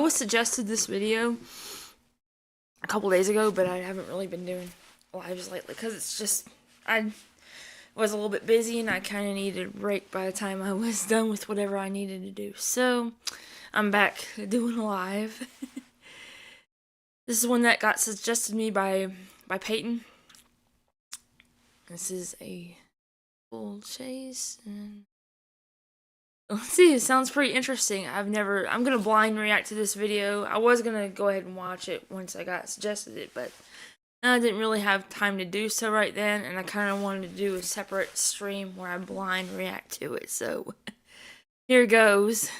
was suggested this video a couple days ago, but I haven't really been doing lives lately because it's just I was a little bit busy and I kind of needed a break by the time I was done with whatever I needed to do. So I'm back doing a live. This is one that got suggested to me by Peyton. This is a full chase and let's see, it sounds pretty interesting. I'm gonna blind react to this video. I was gonna go ahead and watch it once I got suggested it, but I didn't really have time to do so right then, and I kind of wanted to do a separate stream where I blind react to it, so here goes.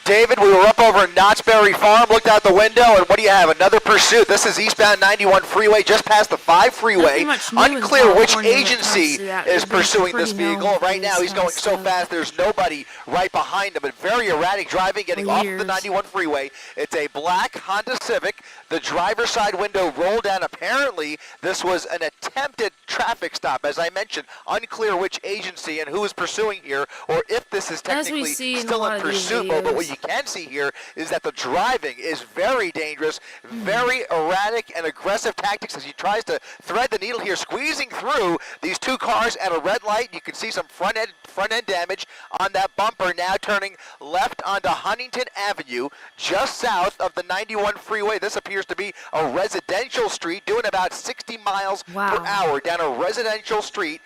David, we were up over in Knott's Berry Farm, looked out the window, and what do you have? Another pursuit. This is eastbound 91 freeway, just past the 5 freeway. Unclear which agency is pursuing this vehicle. Right now, he's going so fast, there's nobody right behind him, but very erratic driving, getting off the 91 freeway. It's a black Honda Civic. The driver's side window rolled down. Apparently, this was an attempted traffic stop. As I mentioned, unclear which agency and who is pursuing here, or if this is technically still in pursuit mode. But what you can see here is that the driving is very dangerous, very erratic and aggressive tactics as he tries to thread the needle here, squeezing through these two cars at a red light. You can see some front end damage on that bumper, now turning left onto Huntington Avenue, just south of the 91 freeway. This appears to be a residential street, doing about 60 miles per hour down a residential street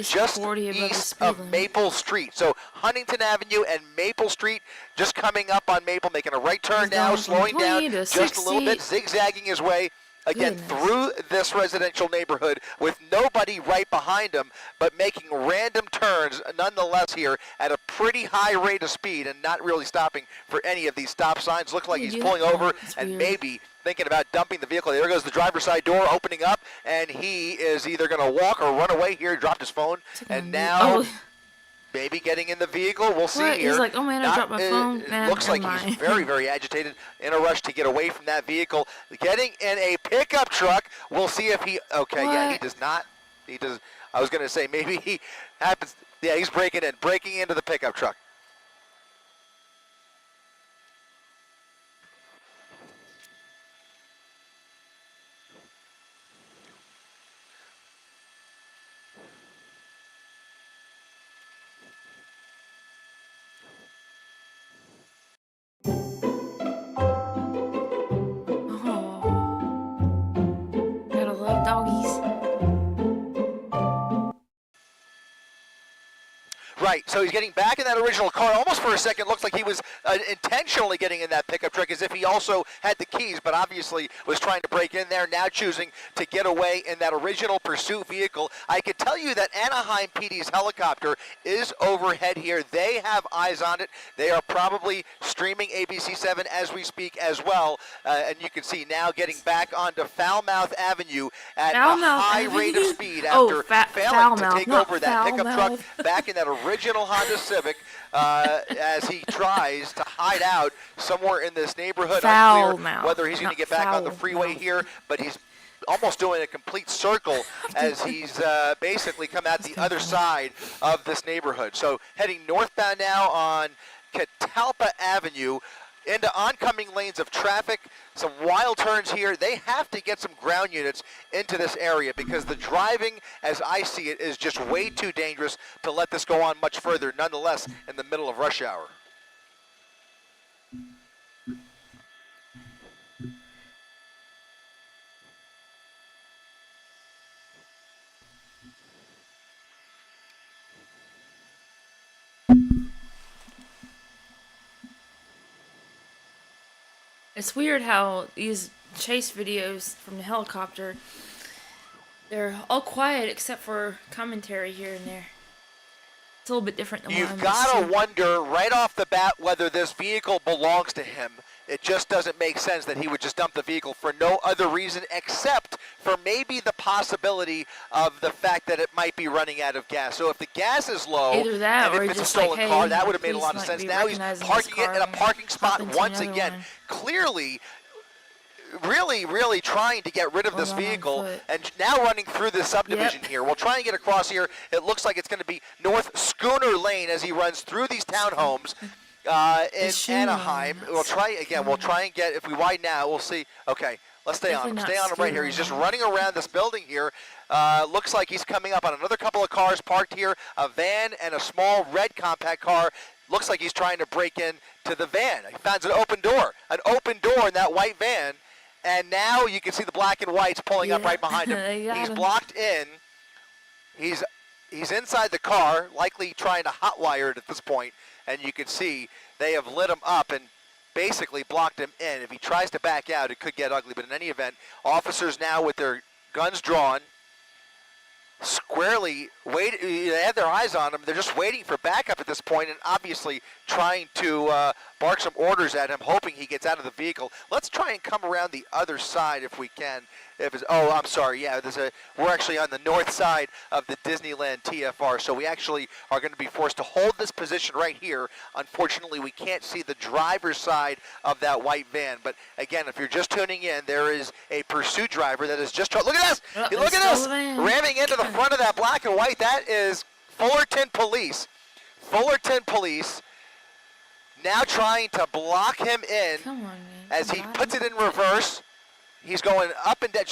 just east of Maple Street. So Huntington Avenue and Maple Street, just coming up on Maple, making a right turn now, slowing down just a little bit, zigzagging his way again through this residential neighborhood with nobody right behind him, but making random turns nonetheless here at a pretty high rate of speed and not really stopping for any of these stop signs. Looks like he's pulling over and maybe thinking about dumping the vehicle. There goes the driver's side door opening up, and he is either going to walk or run away here. He dropped his phone, and now maybe getting in the vehicle. We'll see here. He's like, oh man, I dropped my phone. It looks like he's very, very agitated, in a rush to get away from that vehicle. Getting in a pickup truck. We'll see if he, yeah, he does not. He does. I was going to say maybe he happens. Yeah, he's breaking into the pickup truck. Right, so he's getting back in that original car. Almost for a second looks like he was intentionally getting in that pickup truck as if he also had the keys, but obviously was trying to break in there, now choosing to get away in that original pursuit vehicle. I could tell you that Anaheim PD's helicopter is overhead here. They have eyes on it. They are probably streaming ABC7 as we speak as well, and you can see now getting back onto Falmouth Avenue at a high rate of speed after failing to take over that pickup truck back in that original Honda Civic as he tries to hide out somewhere in this neighborhood. Unclear whether he's going to get back on the freeway here, but he's almost doing a complete circle as he's basically come out the other side of this neighborhood. So heading northbound now on Catalpa Avenue into oncoming lanes of traffic, some wild turns here. They have to get some ground units into this area because the driving, as I see it, is just way too dangerous to let this go on much further, nonetheless, in the middle of rush hour. It's weird how these chase videos from the helicopter, they're all quiet except for commentary here and there. It's a little bit different than what I'm used to. You've got to wonder right off the bat whether this vehicle belongs to him. It just doesn't make sense that he would just dump the vehicle for no other reason except for maybe the possibility of the fact that it might be running out of gas. So if the gas is low, either that, and or if it's a just stolen like, car, hey, that would have made a lot of sense. Now he's parking it in a parking spot once again. Clearly, really trying to get rid of this vehicle, and now running through this subdivision here. We'll try and get across here. It looks like it's going to be North Schooner Lane as he runs through these townhomes in Anaheim. We'll try again. We'll try and get, if we widen out, we'll see. Okay, let's stay on him. Stay on him right here. He's just running around this building here. Looks like he's coming up on another couple of cars parked here, a van and a small red compact car. Looks like he's trying to break in to the van. He finds an open door in that white van, and now you can see the black and whites pulling up right behind him. He's blocked in. He's inside the car, likely trying to hotwire it at this point, and you can see they have lit him up and basically blocked him in. If he tries to back out, it could get ugly, but in any event, officers now with their guns drawn, squarely they have their eyes on him. They're just waiting for backup at this point, and obviously trying to bark some orders at him, hoping he gets out of the vehicle. Let's try and come around the other side if we can. I'm sorry. Yeah, we're actually on the north side of the Disneyland TFR, so we actually are going to be forced to hold this position right here. Unfortunately, we can't see the driver's side of that white van. But again, if you're just tuning in, there is a pursuit driver that is just. Look at this! Look at this! Ramming into the front of that black and white. That is Fullerton Police. Fullerton Police now trying to block him in. Come on, man. As he puts it in reverse. He's going up and down,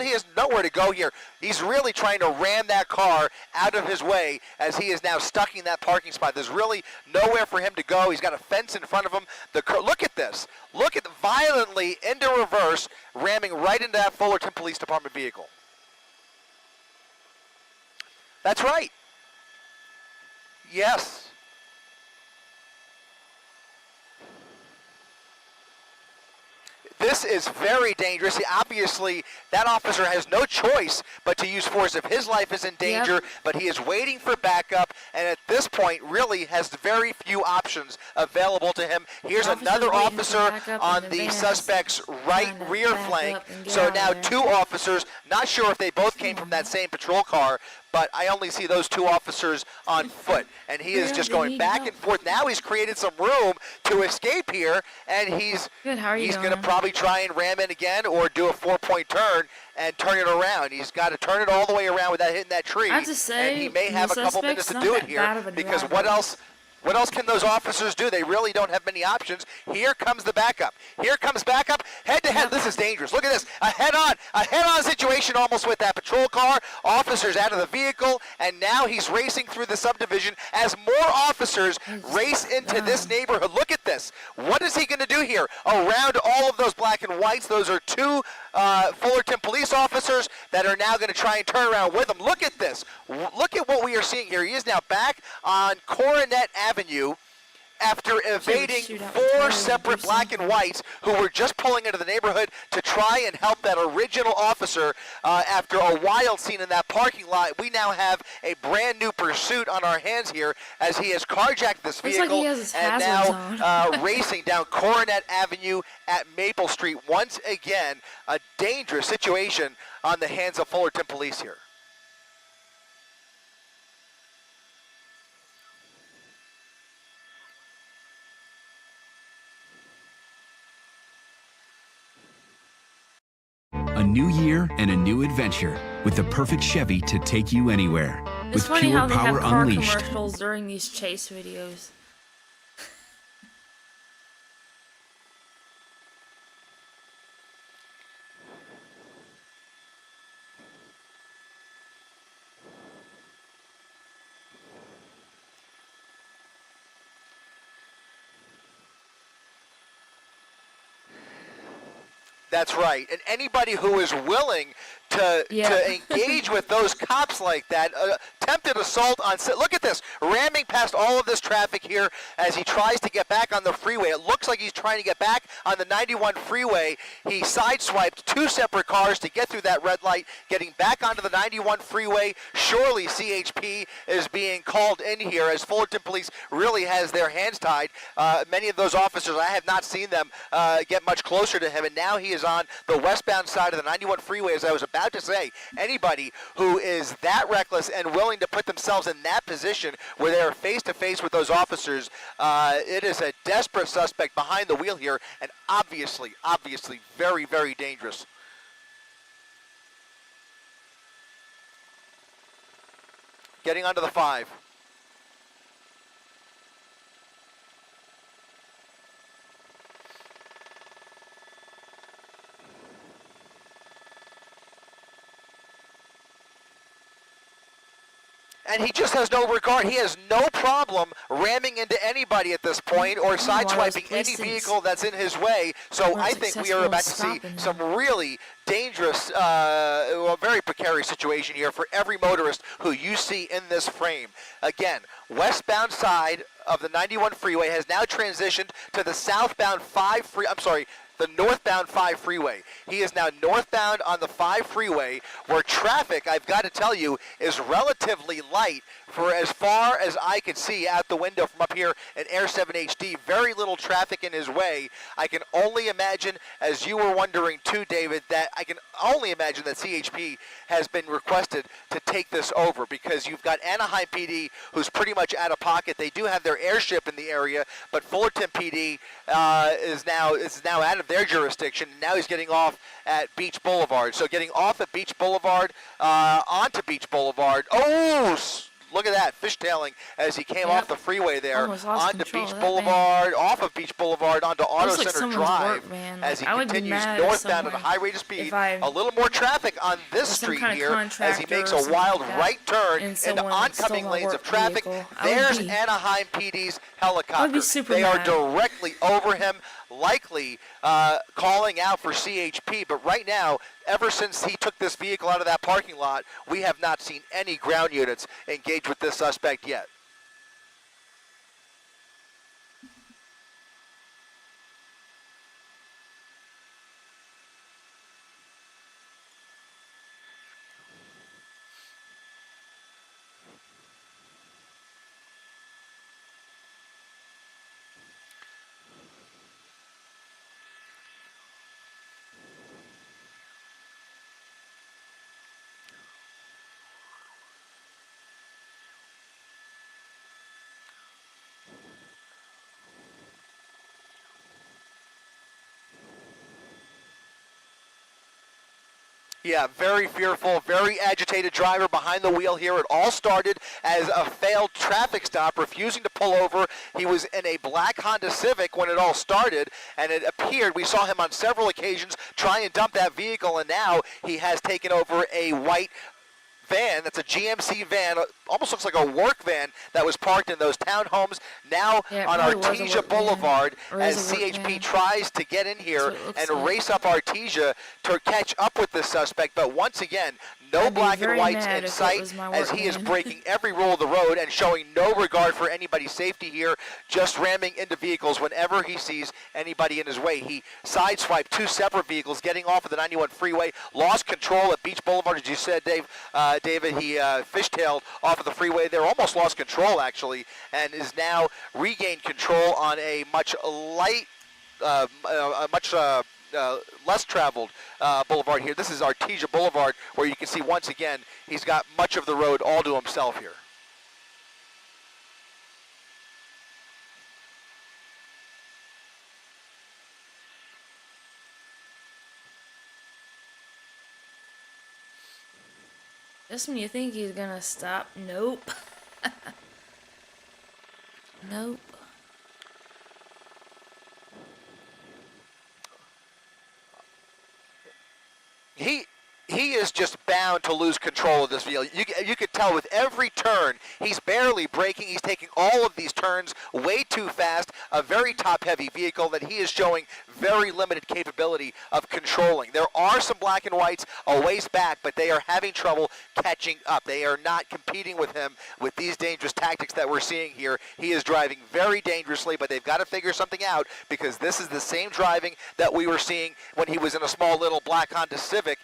he has nowhere to go here. He's really trying to ram that car out of his way as he is now stuck in that parking spot. There's really nowhere for him to go. He's got a fence in front of him. Look at this. Look at violently into reverse, ramming right into that Fullerton Police Department vehicle. That's right. Yes. This is very dangerous. Obviously, that officer has no choice but to use force if his life is in danger, but he is waiting for backup, and at this point really has very few options available to him. Here's another officer on the suspect's right rear flank. So now two officers, not sure if they both came from that same patrol car, but I only see those two officers on foot, and he is just going back and forth. Now he's created some room to escape here, and he's going to probably try and ram in again or do a 4-point turn and turn it around. He's got to turn it all the way around without hitting that tree, I have to say, and he may have a couple minutes to do it here, because what else can those officers do? They really don't have many options. Here comes the backup. Here comes backup. Head-to-head. This is dangerous. Look at this. A head-on situation almost with that patrol car. Officers out of the vehicle, and now he's racing through the subdivision as more officers race into this neighborhood. Look at this. What is he going to do here? Around all of those black and whites, those are two Fullerton police officers that are now going to try and turn around with him. Look at this. Look at what we are seeing here. He is now back on Coronet Avenue after evading 4 separate black and whites who were just pulling into the neighborhood to try and help that original officer after a wild scene in that parking lot. We now have a brand new pursuit on our hands here as he has carjacked this vehicle and now racing down Coronet Avenue at Maple Street. Once again, a dangerous situation on the hands of Fullerton Police here. A new year and a new adventure with the perfect Chevy to take you anywhere. It's with funny pure how they have power car unleashed. commercials during these chase videos. That's right. And anybody who is willing to engage with those cops like that, attempted assault on, look at this, ramming past all of this traffic here as he tries to get back on the freeway. It looks like he's trying to get back on the 91 freeway. He sideswiped 2 separate cars to get through that red light, getting back onto the 91 freeway. Surely CHP is being called in here as Fullerton Police really has their hands tied. Many of those officers, I have not seen them get much closer to him, and now he is on the westbound side of the 91 freeway. As I was about to say, anybody who is that reckless and willing willing to put themselves in that position where they are face-to-face with those officers. It is a desperate suspect behind the wheel here, and obviously very, very dangerous. Getting onto the 5. And he just has no regard. He has no problem ramming into anybody at this point or sideswiping any vehicle that's in his way. So I think we are about to see some really dangerous, very precarious situation here for every motorist who you see in this frame. Again, westbound side of the 91 freeway has now transitioned to the southbound the northbound 5 freeway. He is now northbound on the 5 freeway, where traffic, I've got to tell you, is relatively light for as far as I can see out the window from up here in Air 7 HD. Very little traffic in his way. I can only imagine, as you were wondering too, David, that I can only imagine that CHP has been requested to take this over, because you've got Anaheim PD, who's pretty much out of pocket. They do have their airship in the area, but Fullerton PD is now out of their jurisdiction. Now he's getting off at Beach Boulevard. So getting off at Beach Boulevard, onto Beach Boulevard. Oh, look at that, fishtailing as he came off the freeway there, onto Beach Boulevard, off of Beach Boulevard, onto Auto Center Drive, as he continues northbound at a high rate of speed. A little more traffic on this street here as he makes a wild right turn into oncoming lanes of traffic. There's Anaheim PD's helicopter. They are directly over him, likely calling out for CHP, but right now, ever since he took this vehicle out of that parking lot, we have not seen any ground units engage with this suspect yet. Yeah, very fearful, very agitated driver behind the wheel here. It all started as a failed traffic stop, refusing to pull over. He was in a black Honda Civic when it all started, and it appeared, we saw him on several occasions try and dump that vehicle, and now he has taken over a white van. That's a GMC van, almost looks like a work van that was parked in those townhomes. Now on Artesia Boulevard, as CHP tries to get in here and race up Artesia to catch up with this suspect. But once again, no black and whites in sight, as he is breaking every rule of the road and showing no regard for anybody's safety here, just ramming into vehicles whenever he sees anybody in his way. He sideswiped 2 separate vehicles, getting off of the 91 freeway, lost control at Beach Boulevard, as you said, David. He fishtailed off of the freeway there, almost lost control actually, and is now regained control on a much less traveled boulevard here. This is Artesia Boulevard, where you can see once again he's got much of the road all to himself here. Just when you think he's gonna stop, nope. Nope. He is just bound to lose control of this vehicle. You could tell with every turn, he's barely braking. He's taking all of these turns way too fast. A very top-heavy vehicle that he is showing very limited capability of controlling. There are some black and whites a ways back, but they are having trouble catching up. They are not competing with him with these dangerous tactics that we're seeing here. He is driving very dangerously, but they've got to figure something out, because this is the same driving that we were seeing when he was in a small little black Honda Civic.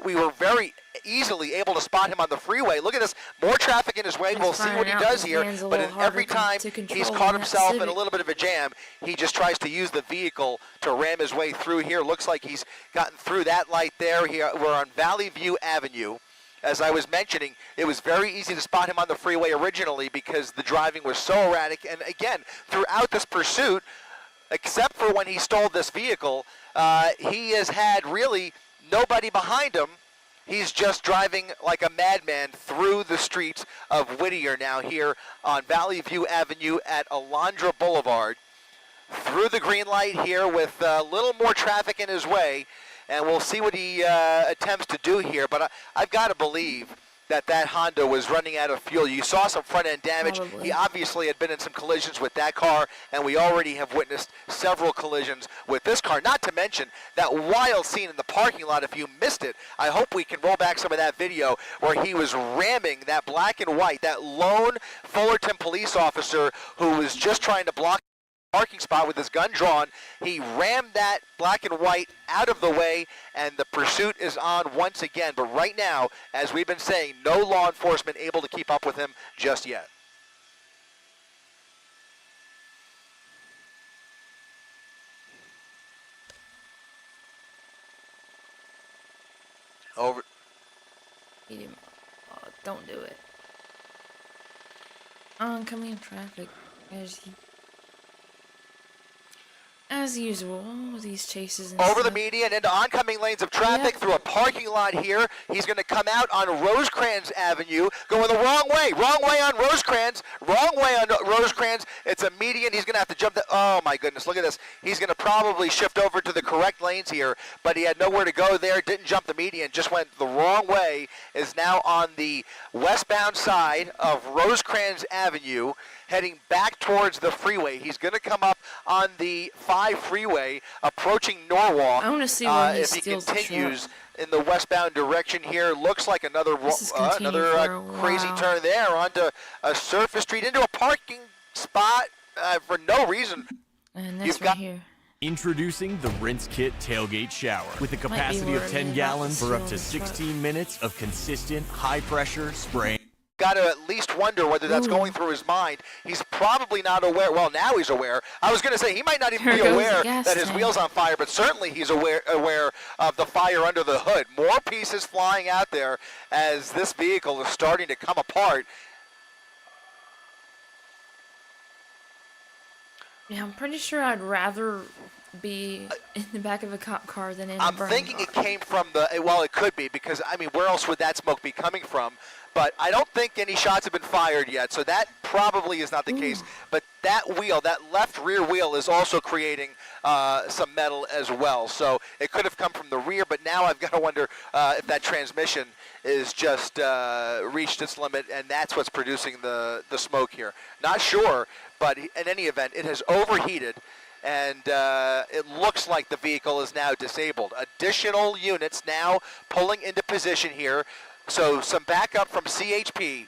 We were very easily able to spot him on the freeway. Look at this, more traffic in his way. We'll see what he does here, but every time he's caught himself in a little bit of a jam, he just tries to use the vehicle to ram his way through here. Looks like he's gotten through that light there. We're on Valley View Avenue, As I was mentioning, it was very easy to spot him on the freeway originally because the driving was so erratic. And again, throughout this pursuit, except for when he stole this vehicle, he has had really nobody behind him. He's just driving like a madman through the streets of Whittier now here on Valley View Avenue at Alondra Boulevard. Through the green light here with a little more traffic in his way, and we'll see what he attempts to do here. But I've got to believe that Honda was running out of fuel. You saw some front-end damage. Probably. He obviously had been in some collisions with that car, and we already have witnessed several collisions with this car, not to mention that wild scene in the parking lot. If you missed it, I hope we can roll back some of that video where he was ramming that black and white, that lone Fullerton police officer who was just trying to block parking spot with his gun drawn. He rammed that black and white out of the way, and the pursuit is on once again. But right now, as we've been saying, no law enforcement able to keep up with him just yet. Over. Don't do it. Oncoming traffic. As usual, these chases and Over the stuff. median into oncoming lanes of traffic through a parking lot here. He's going to come out on Rosecrans Avenue, going the wrong way on Rosecrans, wrong way on Rosecrans. It's a median. He's going to have to jump the, oh my goodness, look at this. He's going to probably shift over to the correct lanes here, but he had nowhere to go there, didn't jump the median, just went the wrong way, is now on the westbound side of Rosecrans Avenue, heading back towards the freeway. He's going to come up on the 5 freeway, approaching Norwalk. I want to see where he if he steals continues in the westbound direction here. Looks like another crazy turn there onto a surface street, into a parking spot for no reason. And that's right here. Introducing the Rinse Kit Tailgate Shower with a capacity of 10 gallons for up to 16 minutes of consistent high-pressure spraying. Got to at least wonder whether that's going through his mind. He's probably not aware. Well, now he's aware. I was going to say he might not even be aware that his wheel's on fire, but certainly he's aware of the fire under the hood. More pieces flying out there as this vehicle is starting to come apart. Yeah, I'm pretty sure I'd rather be in the back of a cop car than in a burning thinking car. It came from the, well, it could be, because, I mean, where else would that smoke be coming from? But I don't think any shots have been fired yet, so that probably is not the case. But that wheel, that left rear wheel, is also creating some metal as well. So it could have come from the rear, but now I've got to wonder if that transmission is just reached its limit, and that's what's producing the smoke here. Not sure, but in any event, it has overheated, and it looks like the vehicle is now disabled. Additional units now pulling into position here. So some backup from CHP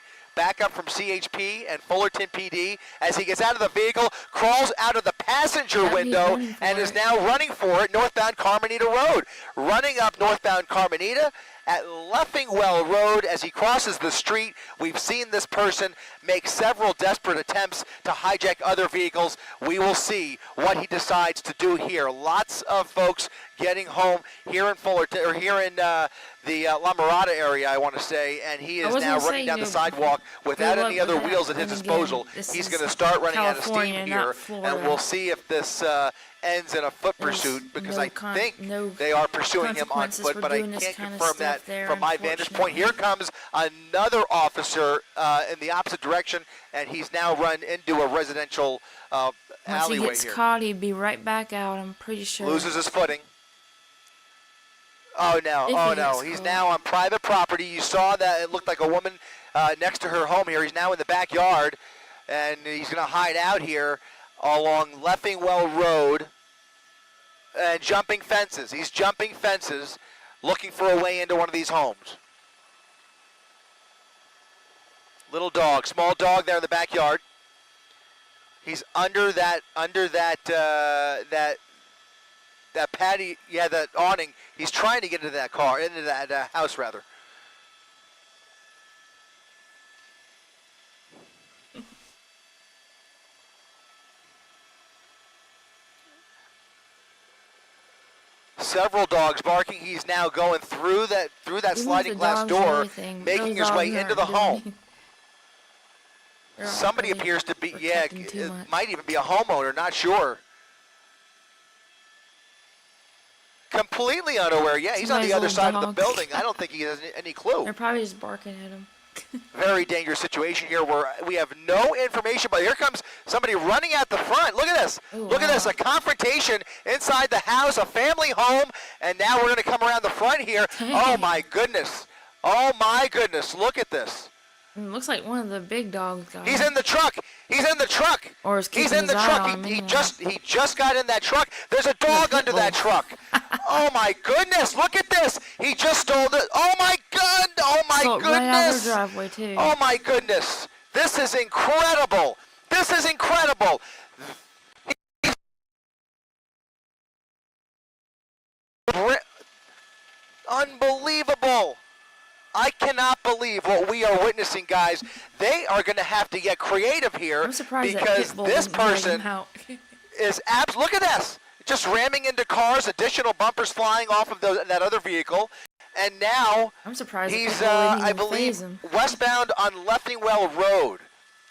and Fullerton PD as he gets out of the vehicle, crawls out of the passenger window, and is now running for it northbound Carmenita Road. Running up northbound Carmenita at Leffingwell Road as he crosses the street. We've seen this person make several desperate attempts to hijack other vehicles. We will see what he decides to do here. Lots of folks getting home here in Fullerton, or here in the La Mirada area, I want to say, and he is now running down the sidewalk without any other wheels at his disposal. He's going to start running out of steam here, and we'll see if this ends in a foot pursuit, because I think they are pursuing him on foot, but I can't confirm that from my vantage point. Here comes another officer in the opposite direction, and he's now run into a residential alleyway here. Once he gets caught, he'd be right back out, I'm pretty sure. Loses his footing. Oh no, he's now on private property. You saw that it looked like a woman next to her home here. He's now in the backyard, and he's going to hide out here along Leffingwell Road and jumping fences. He's jumping fences, looking for a way into one of these homes. Little dog, small dog there in the backyard. He's under that patio, that awning. He's trying to get into that car, into that house rather. Several dogs barking. He's now going through that sliding glass door, making his way into the home. Somebody appears to be, yeah, it might even be a homeowner, not sure. Completely unaware. Yeah, he's on the other side of the building. I don't think he has any clue. They're probably just barking at him. Very dangerous situation here where we have no information, but here comes somebody running out the front. Look at this. Ooh, Look at this, a confrontation inside the house, a family home, and now we're going to come around the front here. Dang. Oh, my goodness. Oh, my goodness. Look at this. It looks like one of the big dogs got He's in the truck. He's in the truck. Or he's in the truck. He just got in that truck. There's a dog under that truck. Oh my goodness! Look at this. He just stole the. Oh my god! Oh my goodness! Right out of the driveway too. Oh my goodness! This is incredible. This is incredible. Unbelievable. I cannot believe what we are witnessing, guys. They are going to have to get creative here because this person is look at this. Just ramming into cars, additional bumpers flying off of that other vehicle. And now I'm surprised he's, I believe, westbound on Leffingwell Road.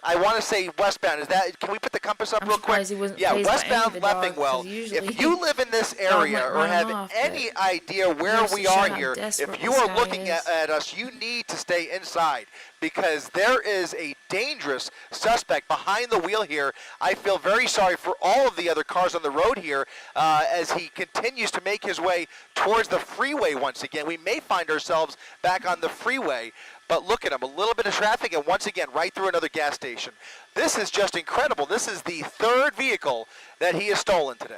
I want to say westbound. Is that? Can we put the compass up real quick? Yeah, westbound Leffingwell. If you live in this area or have any idea where we are here, if you are looking at us, you need to stay inside because there is a dangerous suspect behind the wheel here. I feel very sorry for all of the other cars on the road here as he continues to make his way towards the freeway once again. We may find ourselves back on the freeway. But look at him, a little bit of traffic, and once again, right through another gas station. This is just incredible. This is the third vehicle that he has stolen today.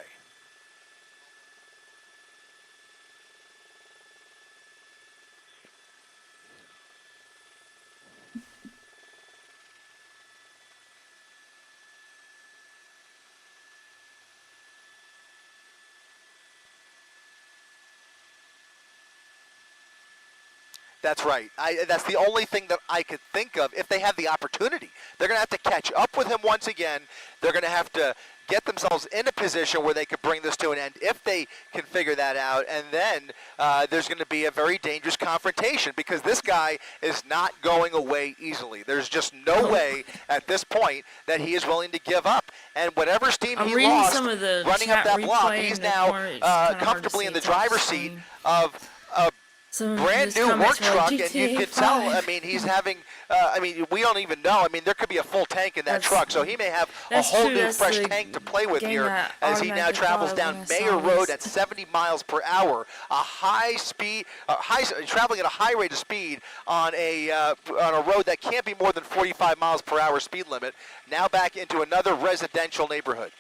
That's right. That's the only thing that I could think of if they have the opportunity. They're going to have to catch up with him once again. They're going to have to get themselves in a position where they could bring this to an end if they can figure that out. And then there's going to be a very dangerous confrontation because this guy is not going away easily. There's just no way at this point that he is willing to give up. And whatever steam he lost running up that block, he's now comfortably in the driver's seat of a brand new work truck, and you could tell, I mean, he's having, we don't even know. I mean, there could be a full tank in that truck, so he may have a whole new fresh tank to play with here as he now travels down Mayer Road at 70 miles per hour, a high speed, traveling at a high rate of speed on a road that can't be more than 45 miles per hour speed limit, now back into another residential neighborhood.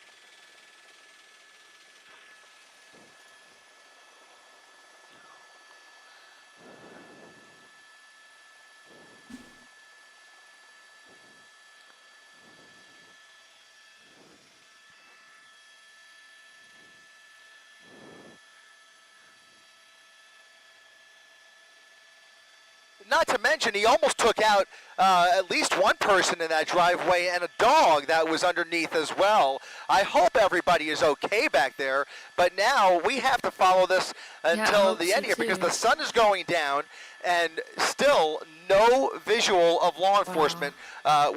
Not to mention, he almost took out at least one person in that driveway and a dog that was underneath as well. I hope everybody is okay back there, but now we have to follow this until the end here because the sun is going down and still no visual of law enforcement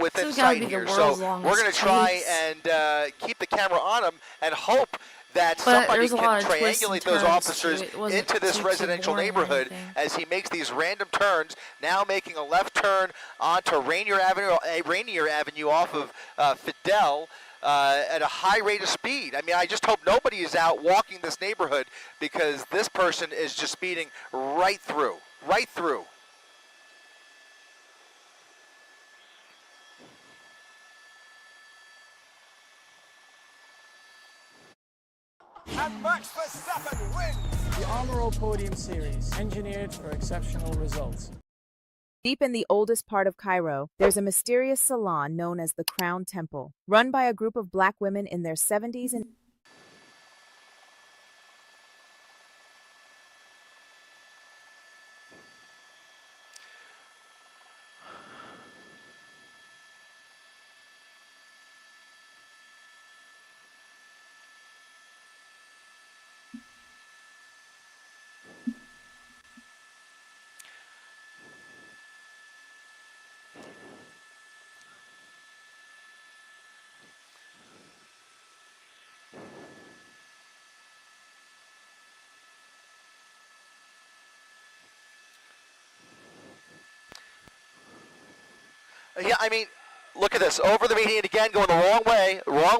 within sight here. So we're going to try and keep the camera on him and hope that somebody can triangulate those officers into this residential neighborhood as he makes these random turns, now making a left turn onto Rainier Avenue off of Fidel at a high rate of speed. I mean, I just hope nobody is out walking this neighborhood because this person is just speeding right through. And Max Verstappen wins the Armor Podium Series, engineered for exceptional results. Deep in the oldest part of Cairo, there's a mysterious salon known as the Crown Temple, run by a group of black women in their 70s and Yeah, I mean, look at this. Over the median again, going the wrong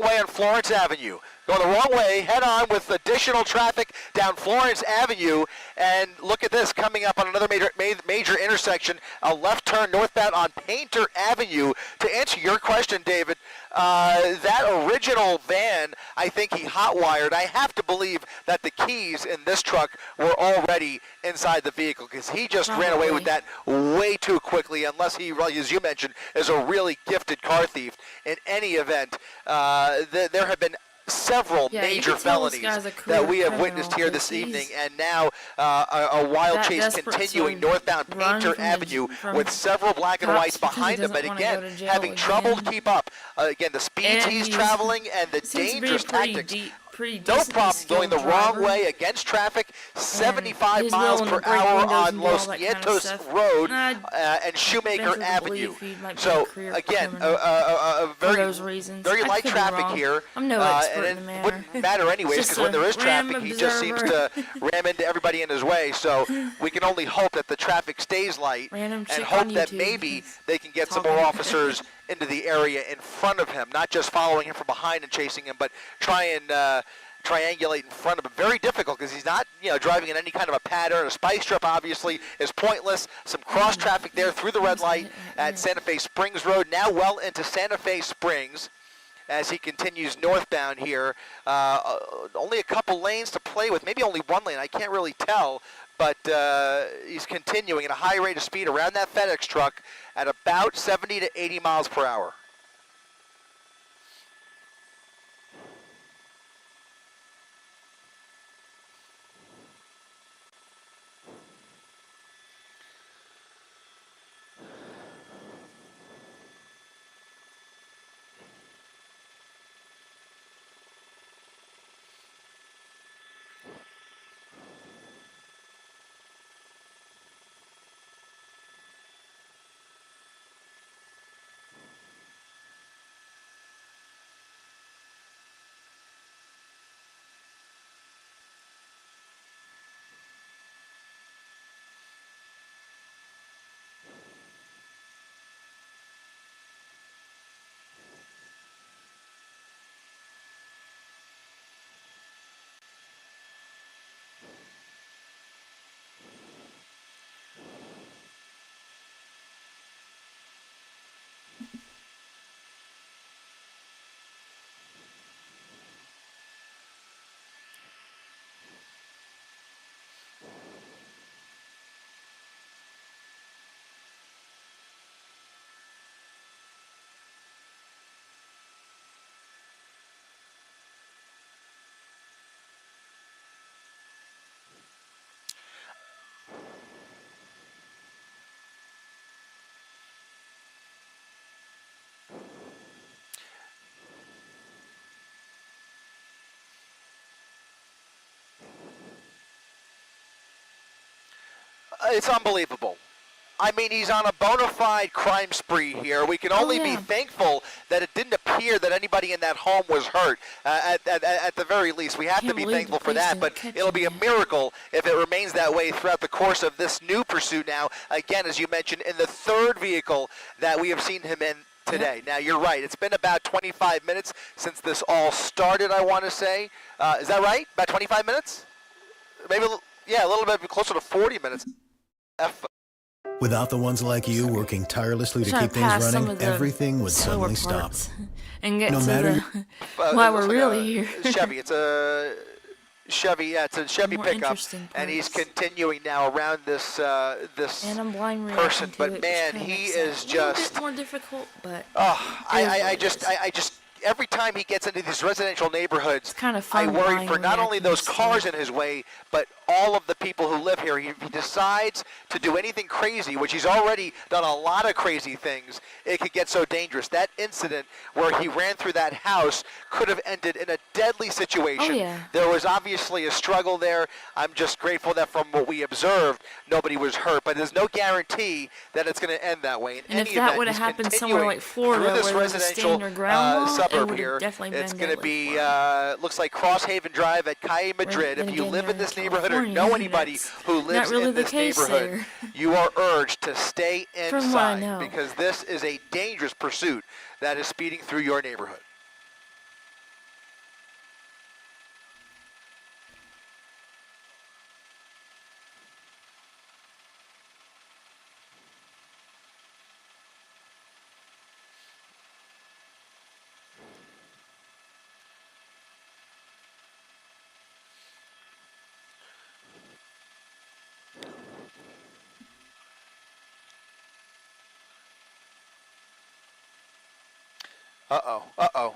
way on Florence Avenue. Going the wrong way, head on with additional traffic down Florence Avenue. And look at this, coming up on another major intersection, a left turn northbound on Painter Avenue. To answer your question, David, that original van, I think he hot-wired. I have to believe that the keys in this truck were already inside the vehicle because he just ran away with that way too quickly, unless he, as you mentioned, is a really gifted car thief. In any event, there have been several major felonies that we have witnessed here this evening, and now a wild chase continuing northbound Painter Avenue with several black and whites behind him, but again, having trouble to keep up. Again, the speeds he's traveling and the dangerous tactics. No problem going the wrong way against traffic, 75 miles per hour on Los Nietos Road and Shoemaker Avenue. So again, very light traffic here, I'm no expert and in the it matter. wouldn't matter anyways because when there is traffic, he just seems to ram into everybody in his way. So we can only hope that the traffic stays light and hope that maybe they can get some more officers into the area in front of him, not just following him from behind and chasing him, but try and triangulate in front of him. Very difficult because he's not, driving in any kind of a pattern. A spy strip obviously is pointless. Some cross traffic there through the red light at Santa Fe Springs Road. Now well into Santa Fe Springs as he continues northbound here. Only a couple lanes to play with, maybe only one lane. I can't really tell. But he's continuing at a high rate of speed around that FedEx truck at about 70 to 80 miles per hour. It's unbelievable. I mean, he's on a bona fide crime spree here. We can only be thankful that it didn't appear that anybody in that home was hurt. At the very least, we have to be thankful for that. But it'll be a miracle if it remains that way throughout the course of this new pursuit now. Again, as you mentioned, in the third vehicle that we have seen him in today. Now, you're right. It's been about 25 minutes since this all started, I want to say. Is that right? About 25 minutes? Maybe, a little bit closer to 40 minutes. Without the ones like you working tirelessly to keep things running, everything would suddenly stop. And get no to matter why we're really here. Chevy. It's a Chevy. Yeah, it's a Chevy pickup, and he's continuing now around this and I'm blind person. But it, man, he is just a bit more difficult. But I just every time he gets into these residential neighborhoods, it's kind of fun. I worry for not only those cars in his way, but all of the people who live here. If he decides to do anything crazy, which he's already done a lot of crazy things, it could get so dangerous. That incident where he ran through that house could have ended in a deadly situation. There was obviously a struggle there. I'm just grateful that from what we observed, nobody was hurt. But there's no guarantee that it's going to end that way. And if that would have happened somewhere like Florida, this where there's a residential ground law, suburb here, it's going to be looks like Crosshaven Drive at Calle Madrid. If you live in this neighborhood California, know anybody that's who lives not really in the this case neighborhood, there. you are urged to stay From what I inside know. because this is a dangerous pursuit that is speeding through your neighborhood. Uh-oh, uh-oh.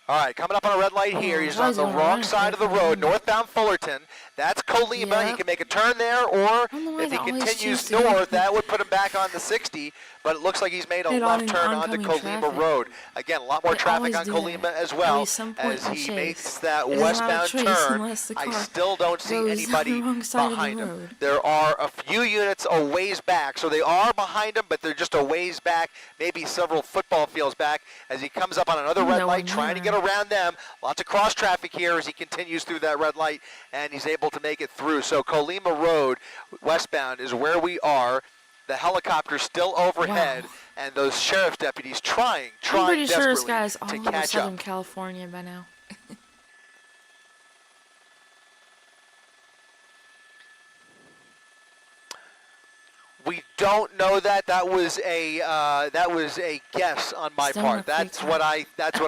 All right, coming up on a red light here. He's on the wrong side of the road, northbound Fullerton. That's Colima. Yep. He can make a turn there, or if he they always continues choose to. north, that would put him back on the 60. But it looks like he's made a Head left on turn onto oncoming Colima traffic. Road. Again, a lot more They traffic always on do Colima that. as At well least some point as in he chase. makes that It is not a westbound chase turn. unless the I car still don't see goes on anybody the wrong side of the behind him. road. There are a few units a ways back, so they are behind him, but they're just a ways back, maybe several football fields back, as he comes up on another red No light, one trying to there. get around them. Lots of cross traffic here as he continues through that red light, and he's able to make it through. So Colima Road, westbound, is where we are. The helicopter's still overhead, Wow. and those sheriff's deputies trying I'm pretty sure this desperately guy's all to over catch Southern up. California by now. We don't know that. That was a guess on my Still part. not That's clear. what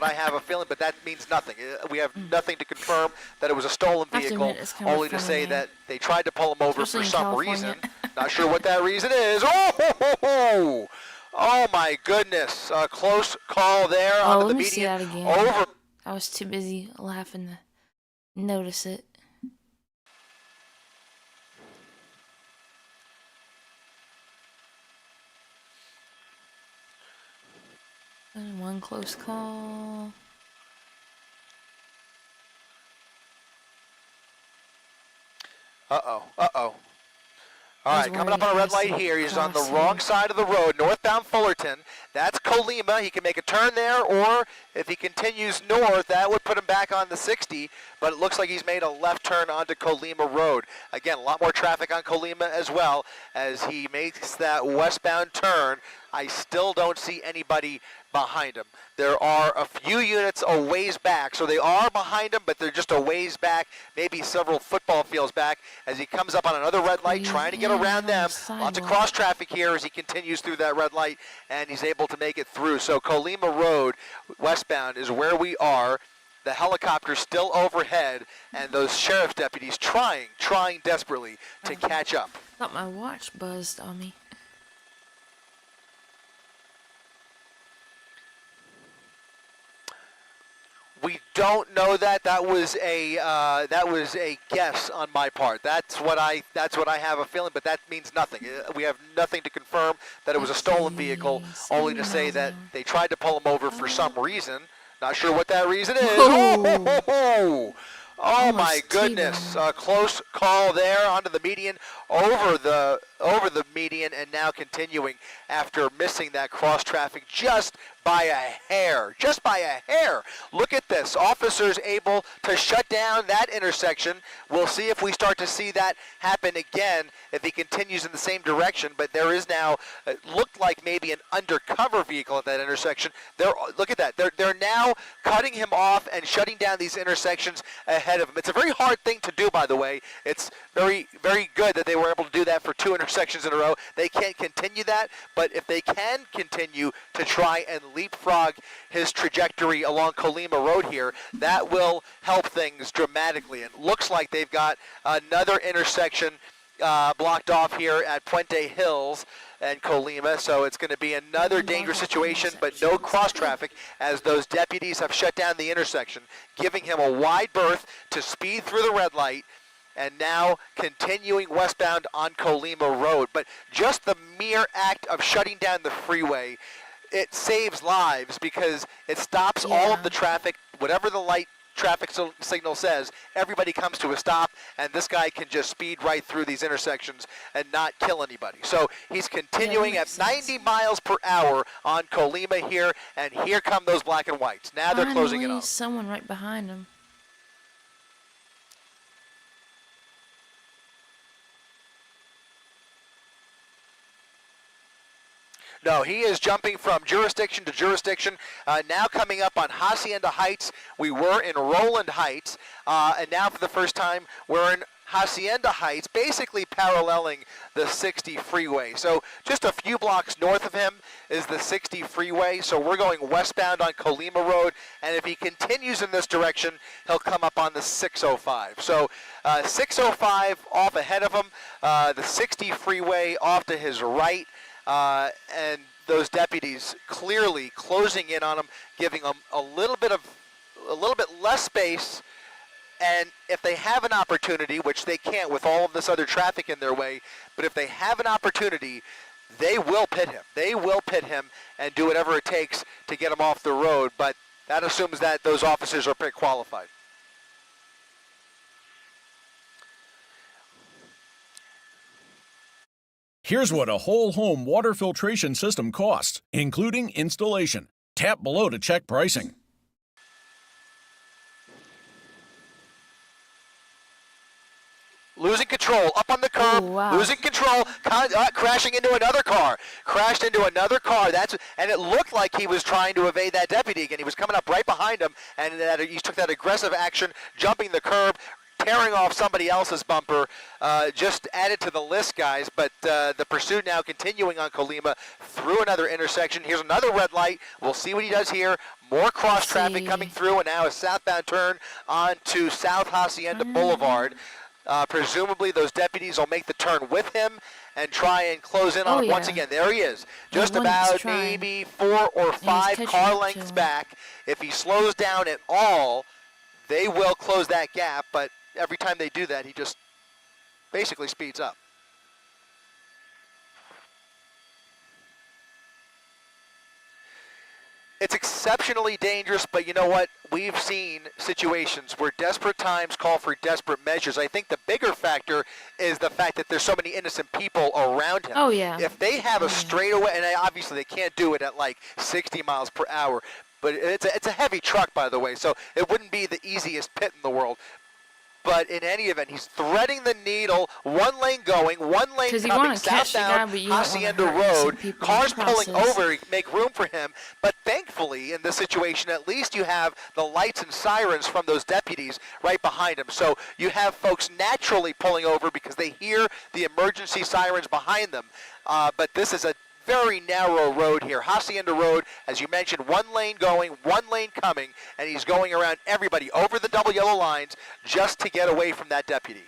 I have a feeling, but that means nothing. We have nothing to confirm that it was a stolen I have to vehicle. admit, it's kind of Only to funny say name. that they tried to pull him over Especially for in some California. reason. Not sure what that reason is. Oh, ho, ho, ho. Oh my goodness! A close call there Oh, onto let the me see median. that again. Over. I was too busy laughing to notice it. And one close call. Uh-oh, uh-oh. All That's right, coming where up on a he red has light to here. He's on the cross wrong here. side of the road, northbound Fullerton. That's Colima. He can make a turn there, or if he continues north, that would put him back on the 60. But it looks like he's made a left turn onto Colima Road. Again, a lot more traffic on Colima as well as he makes that westbound turn. I still don't see anybody behind him. There are a few units a ways back, so they are behind him, but they're just a ways back, maybe several football fields back, as he comes up on another red light, trying to get around them. Lots of cross traffic here as he continues through that red light, and he's able to make it through. So Colima Road, westbound, is where we are. The helicopter's still overhead, and those sheriff's deputies trying desperately to catch up. Thought my watch buzzed on me. We don't know that. That was a guess on my part. That's what I have a feeling, but that means nothing. We have nothing to confirm that it was a stolen vehicle. Only to say that they tried to pull him over for some reason. Not sure what that reason is. Oh, ho, ho, ho. Oh my goodness! A close call there onto the median, over the median, and now continuing after missing that cross traffic just by a hair. Just by a hair. Look at this. Officers able to shut down that intersection. We'll see if we start to see that happen again if he continues in the same direction. But there is now, it looked like maybe an undercover vehicle at that intersection. Look at that. They're now cutting him off and shutting down these intersections ahead of him. It's a very hard thing to do, by the way. It's very, very good that they were able to do that for 2 intersections in a row. They can't continue that, but if they can continue to try and leapfrog his trajectory along Colima Road here, that will help things dramatically. And looks like they've got another intersection blocked off here at Puente Hills and Colima, so it's going to be another dangerous situation, but no cross traffic as those deputies have shut down the intersection, giving him a wide berth to speed through the red light, and now continuing westbound on Colima Road. But just the mere act of shutting down the freeway, it saves lives because it stops all of the traffic. Whatever the light traffic signal says, everybody comes to a stop, and this guy can just speed right through these intersections and not kill anybody. So he's continuing at 90 miles per hour on Colima here, and here come those black and whites. Now they're closing it Finally, up. someone right behind him. No, he is jumping from jurisdiction to jurisdiction. Now coming up on Hacienda Heights. We were in Roland Heights, and now for the first time we're in Hacienda Heights, basically paralleling the 60 freeway. So just a few blocks north of him is the 60 freeway. So we're going westbound on Colima Road, and if he continues in this direction, he'll come up on the 605. So 605 off ahead of him, the 60 freeway off to his right, and those deputies clearly closing in on him, giving him a little bit less space. And if they have an opportunity, which they can't with all of this other traffic in their way, but if they have an opportunity, they will pit him. They will pit him and do whatever it takes to get him off the road, but that assumes that those officers are pit qualified. Here's what a whole home water filtration system costs, including installation. Tap below to check pricing. Losing control, up on the curb, losing control, crashing into another car. Crashed into another car. And it looked like he was trying to evade that deputy again. He was coming up right behind him, and he took that aggressive action, jumping the curb, tearing off somebody else's bumper. Just added to the list, guys. But the pursuit now continuing on Colima through another intersection. Here's another red light. We'll see what he does here. More cross traffic coming through, and now a southbound turn onto South Hacienda Boulevard. Presumably those deputies will make the turn with him and try and close in on him once again. There he is, just about maybe 4 or 5 car lengths back. If he slows down at all, they will close that gap, but every time they do that, he just basically speeds up. It's exceptionally dangerous, but you know what? We've seen situations where desperate times call for desperate measures. I think the bigger factor is the fact that there's so many innocent people around him. Oh, yeah. If they have a straightaway, and obviously they can't do it at like 60 miles per hour, but it's a heavy truck, by the way, so it wouldn't be the easiest pit in the world. But in any event, he's threading the needle, one lane going, one lane coming southbound Hacienda Road. Cars pulling over, make room for him. But thankfully, in this situation, at least you have the lights and sirens from those deputies right behind him. So you have folks naturally pulling over because they hear the emergency sirens behind them. But this is a very narrow road here. Hacienda Road, as you mentioned, one lane going, one lane coming, and he's going around everybody over the double yellow lines just to get away from that deputy.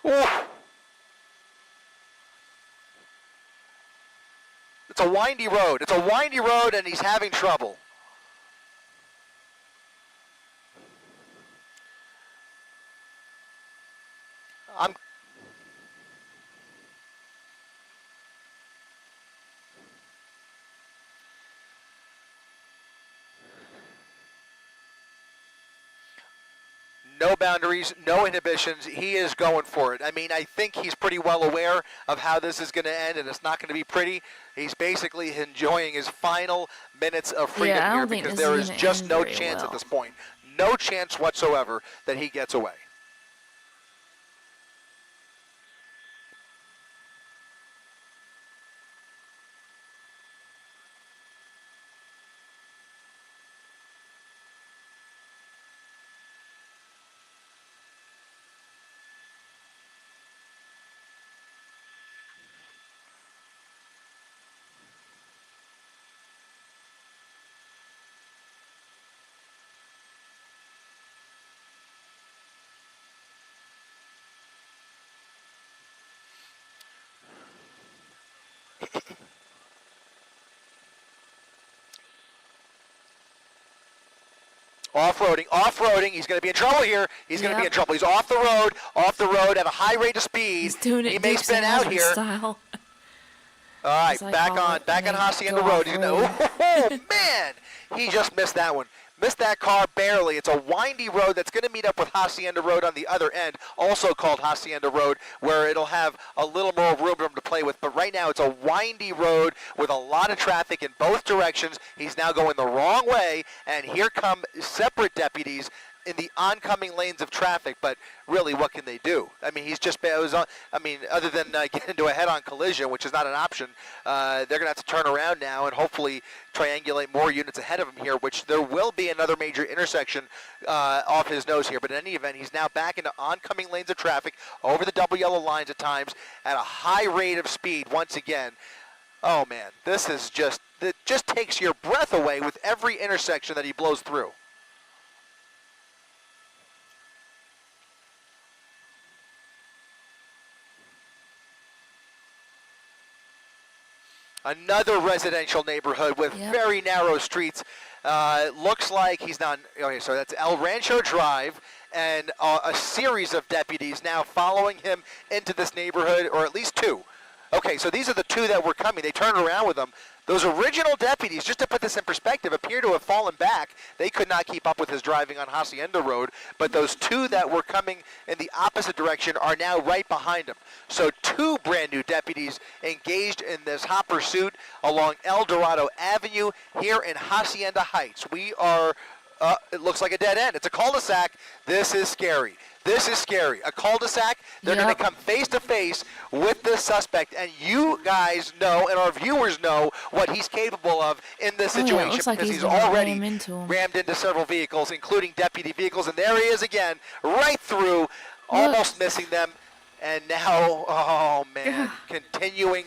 Ooh. It's a windy road. It's a windy road, and he's having trouble. No boundaries, no inhibitions. He is going for it. I mean, I think he's pretty well aware of how this is going to end, and it's not going to be pretty. He's basically enjoying his final minutes of freedom here because there is just no chance at this point. No chance whatsoever that he gets away. Off-roading, he's going to be in trouble here. He's going to be in trouble. He's off the road at a high rate of speed. He's doing it. He may spin out here. Style. All right, back on Hacienda Road. He's gonna, oh, man, he just missed that one. Missed that car barely. It's a windy road that's going to meet up with Hacienda Road on the other end, also called Hacienda Road, where it'll have a little more room for him to play with. But right now it's a windy road with a lot of traffic in both directions. He's now going the wrong way, and here come separate deputies in the oncoming lanes of traffic, but really, what can they do? I mean, he's just, other than get into a head-on collision, which is not an option, they're going to have to turn around now and hopefully triangulate more units ahead of him here, which there will be another major intersection off his nose here. But in any event, he's now back into oncoming lanes of traffic over the double yellow lines at times at a high rate of speed once again. Oh, man, this is just, it just takes your breath away with every intersection that he blows through. Another residential neighborhood with very narrow streets. Looks like he's not, okay, so that's El Rancho Drive, and a series of deputies now following him into this neighborhood, or at least two. Okay, so these are the two that were coming. They turned around with them. Those original deputies, just to put this in perspective, appear to have fallen back. They could not keep up with his driving on Hacienda Road, but those two that were coming in the opposite direction are now right behind him. So two brand new deputies engaged in this hot pursuit along El Dorado Avenue here in Hacienda Heights. We are, it looks like a dead end. It's a cul-de-sac. This is scary. This is scary. A cul-de-sac, they're going to come face-to-face with this suspect, and you guys know, and our viewers know, what he's capable of in this situation, like because he's already rammed into several vehicles, including deputy vehicles, and there he is again, right through, almost missing them, and now, oh man, continuing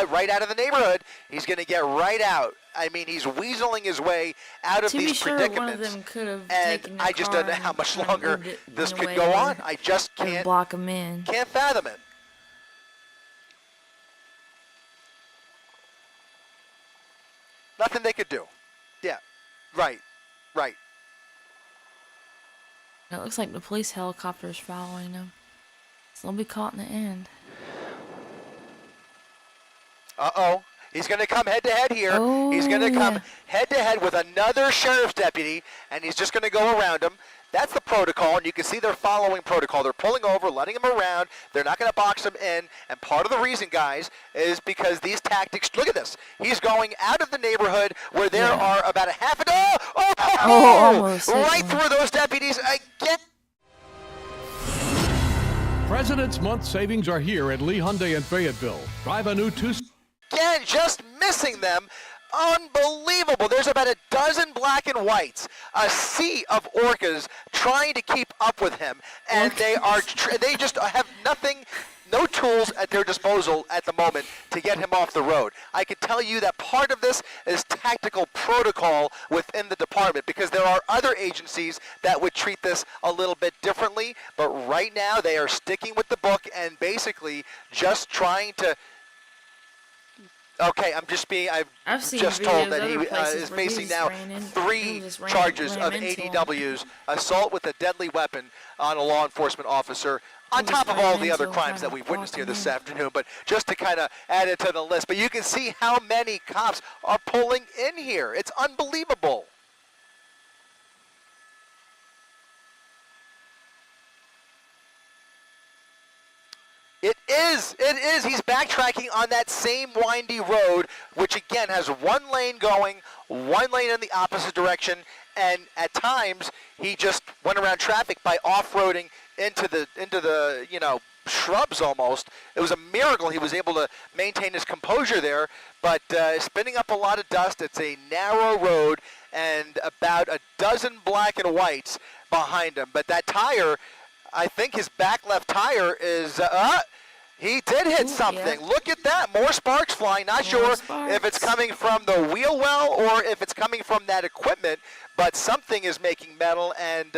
right out of the neighborhood. He's going to get right out. I mean, he's weaseling his way out of these predicaments, one of them could have and I just don't know how much longer this could go on. I just can't block him in. Can't fathom it. Nothing they could do. Yeah, right. It looks like the police helicopter is following him. So they'll be caught in the end. Uh-oh. He's going to come head-to-head here. He's going to come head-to-head with another sheriff's deputy, and he's just going to go around him. That's the protocol, and you can see they're following protocol. They're pulling over, letting him around. They're not going to box him in, and part of the reason, guys, is because these tactics, look at this. He's going out of the neighborhood where there are about a half a almost right through those deputies again. President's Month savings are here at Lee Hyundai in Fayetteville. Drive a new Again, just missing them. Unbelievable. There's about a dozen black and whites, a sea of orcas trying to keep up with him, and they just have nothing, no tools at their disposal at the moment to get him off the road. I can tell you that part of this is tactical protocol within the department, because there are other agencies that would treat this a little bit differently, but right now they are sticking with the book and basically just trying to. Okay, I've just told that he is facing now 3 charges of ADWs, assault with a deadly weapon on a law enforcement officer, on top of all the other crimes that we've witnessed here this afternoon, but just to kind of add it to the list. But you can see how many cops are pulling in here. It's unbelievable. It is. He's backtracking on that same windy road, which again has one lane going, one lane in the opposite direction, and at times he just went around traffic by off-roading into the shrubs almost. It was a miracle he was able to maintain his composure there, but spinning up a lot of dust. It's a narrow road and about a dozen black and whites behind him. But that tire, I think his back left tire is, he did hit something. Yeah. Look at that, more sparks flying. Not sure if it's coming from the wheel well or if it's coming from that equipment, but something is making metal, and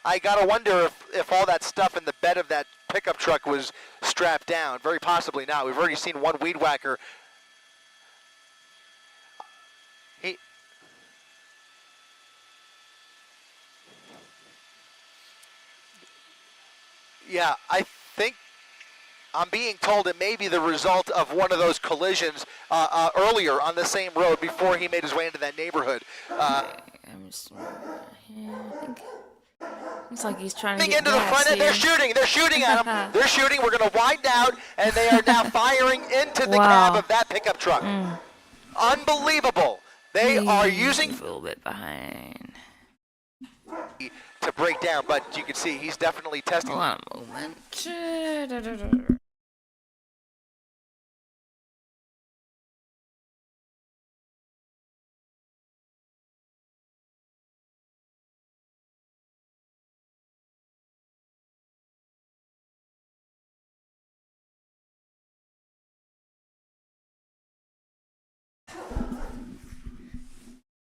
I gotta wonder if all that stuff in the bed of that pickup truck was strapped down. Very possibly not. We've already seen one weed whacker. Yeah, I think I'm being told it may be the result of one of those collisions earlier on the same road before he made his way into that neighborhood. Looks like he's trying to get into the front end. They're shooting at him. They're shooting. We're going to wind out, and they are now firing into the cab of that pickup truck. Unbelievable. They are using a little bit behind. to break down, but you can see he's definitely testing. Hold on a moment.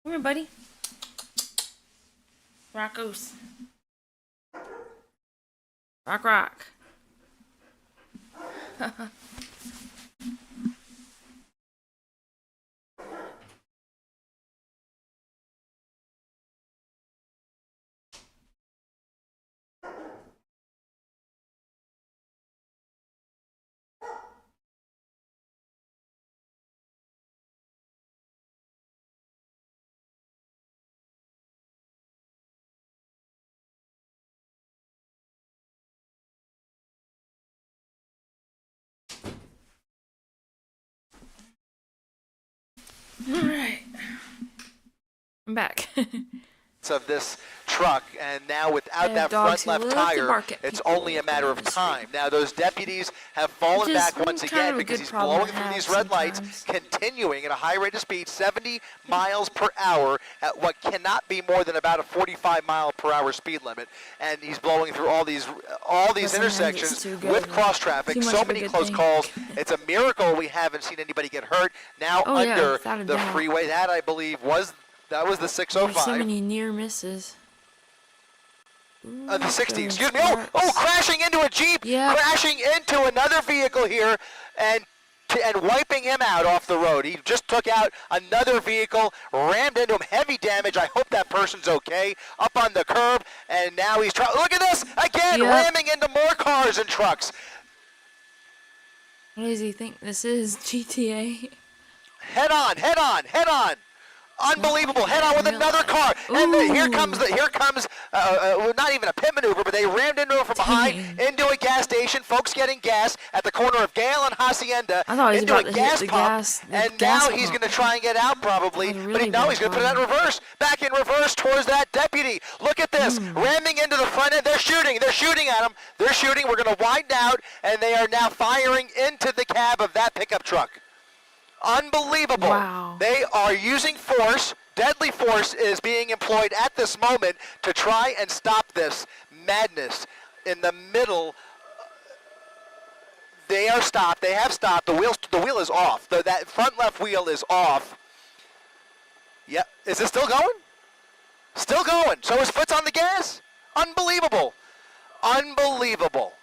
Come here, buddy. Rockos. Rock. Alright. I'm back. Of this truck, and now without that front left tire, it's only a matter of time. Now those deputies have fallen back once again because he's blowing through these red lights, continuing at a high rate of speed, 70 miles per hour at what cannot be more than about a 45-mile-per-hour speed limit, and he's blowing through all these intersections with cross traffic. So many close calls. It's a miracle we haven't seen anybody get hurt. Now under the freeway, that I believe was. That was the 605. There's so many near misses. The 60, excuse me. Oh, crashing into a Jeep, crashing into another vehicle here, and wiping him out off the road. He just took out another vehicle, rammed into him, heavy damage. I hope that person's okay. Up on the curb, and now he's trying. Look at this again, ramming into more cars and trucks. What does he think this is? GTA? Head on. Unbelievable! Head on with another car, and here comes not even a pit maneuver, but they rammed into him from behind into a gas station. Folks getting gas at the corner of Gale and Hacienda into a gas pump, and now he's going to try and get out probably, but he's going to put it in reverse, back in reverse towards that deputy. Look at this, ramming into the front end. They're shooting at him. They're shooting. We're going to widen out, and they are now firing into the cab of that pickup truck. Unbelievable. Wow. They are using force. Deadly force is being employed at this moment to try and stop this madness in the middle. They are stopped. They have stopped. The wheel is off. That front left wheel is off. Yep. Is it still going? Still going. So his foot's on the gas? Unbelievable. Unbelievable.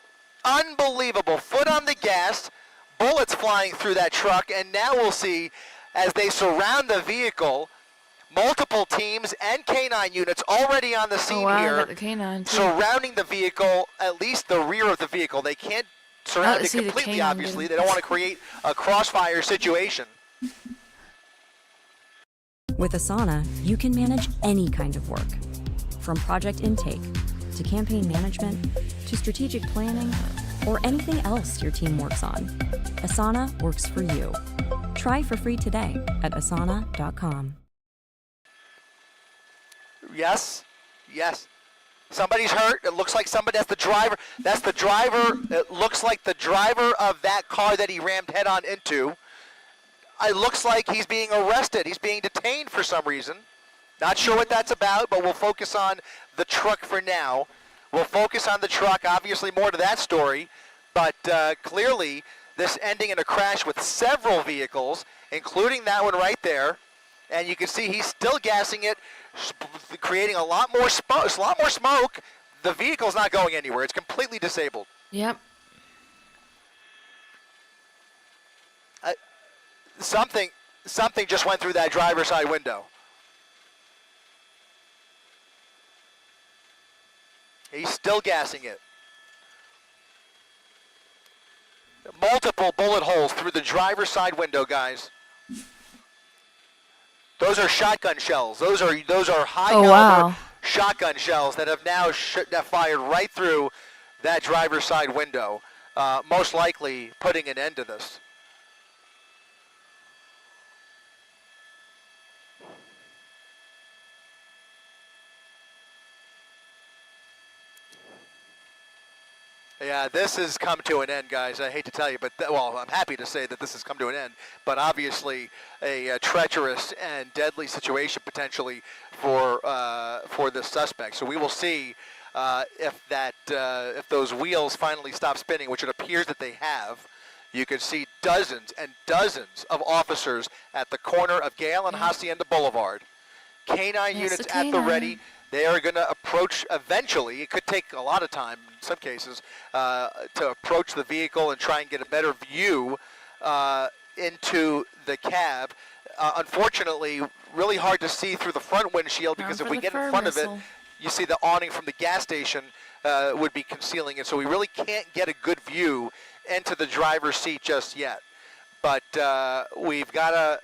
Foot on the gas. Bullets flying through that truck, and now we'll see as they surround the vehicle, multiple teams and K-9 units already on the scene here, the K-9 surrounding the vehicle, at least the rear of the vehicle. They can't surround it completely, obviously. They don't want to create a crossfire situation. With Asana, you can manage any kind of work, from project intake to campaign management to strategic planning or anything else your team works on. Asana works for you. Try for free today at asana.com. Yes. Somebody's hurt. It looks like somebody, that's the driver. It looks like the driver of that car that he rammed head on into. It looks like he's being arrested. He's being detained for some reason. Not sure what that's about, but we'll focus on the truck for now. We'll focus on the truck, obviously more to that story, but clearly this ending in a crash with several vehicles, including that one right there, and you can see he's still gassing it, creating a lot more smoke. The vehicle's not going anywhere. It's completely disabled. Yep. Something just went through that driver's side window. He's still gassing it. Multiple bullet holes through the driver's side window, guys. Those are shotgun shells. Those are high caliber shotgun shells that have now fired right through that driver's side window, most likely putting an end to this. Yeah, this has come to an end, guys. I hate to tell you, but well, I'm happy to say that this has come to an end. But obviously, a treacherous and deadly situation potentially for this suspect. So we will see if those wheels finally stop spinning, which it appears that they have. You can see dozens and dozens of officers at the corner of Gale and Hacienda Boulevard. Canine units at the ready. They are going to approach eventually. It could take a lot of time in some cases to approach the vehicle and try and get a better view into the cab. Unfortunately, really hard to see through the front windshield because if we get in front of it, you see the awning from the gas station would be concealing it. So we really can't get a good view into the driver's seat just yet. But we've got to...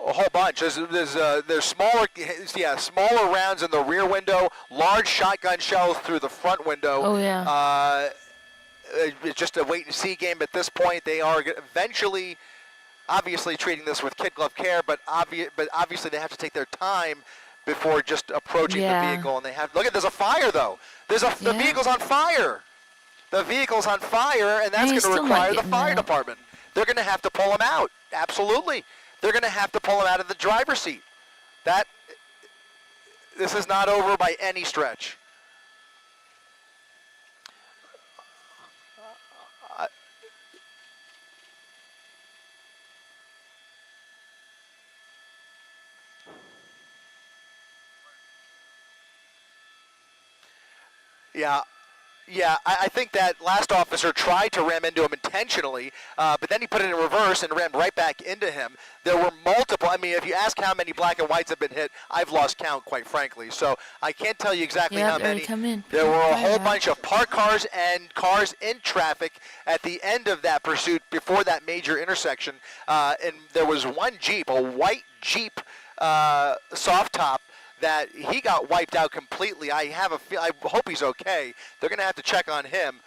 A whole bunch. There's smaller rounds in the rear window, large shotgun shells through the front window. Oh yeah. It's just a wait and see game at this point. They are eventually, obviously, treating this with kid glove care, but obviously they have to take their time before just approaching the vehicle. And they have look at there's a fire though. The vehicle's on fire. The vehicle's on fire, and that's going to require the fire department. They're going to have to pull him out. Absolutely. They're going to have to pull him out of the driver's seat. This is not over by any stretch. Yeah, I think that last officer tried to ram into him intentionally, but then he put it in reverse and rammed right back into him. There were multiple. I mean, if you ask how many black and whites have been hit, I've lost count, quite frankly. So I can't tell you exactly how many. There were a whole bunch of parked cars and cars in traffic at the end of that pursuit before that major intersection. And there was one Jeep, a white Jeep soft top, that he got wiped out completely. I hope he's okay. They're going to have to check on him.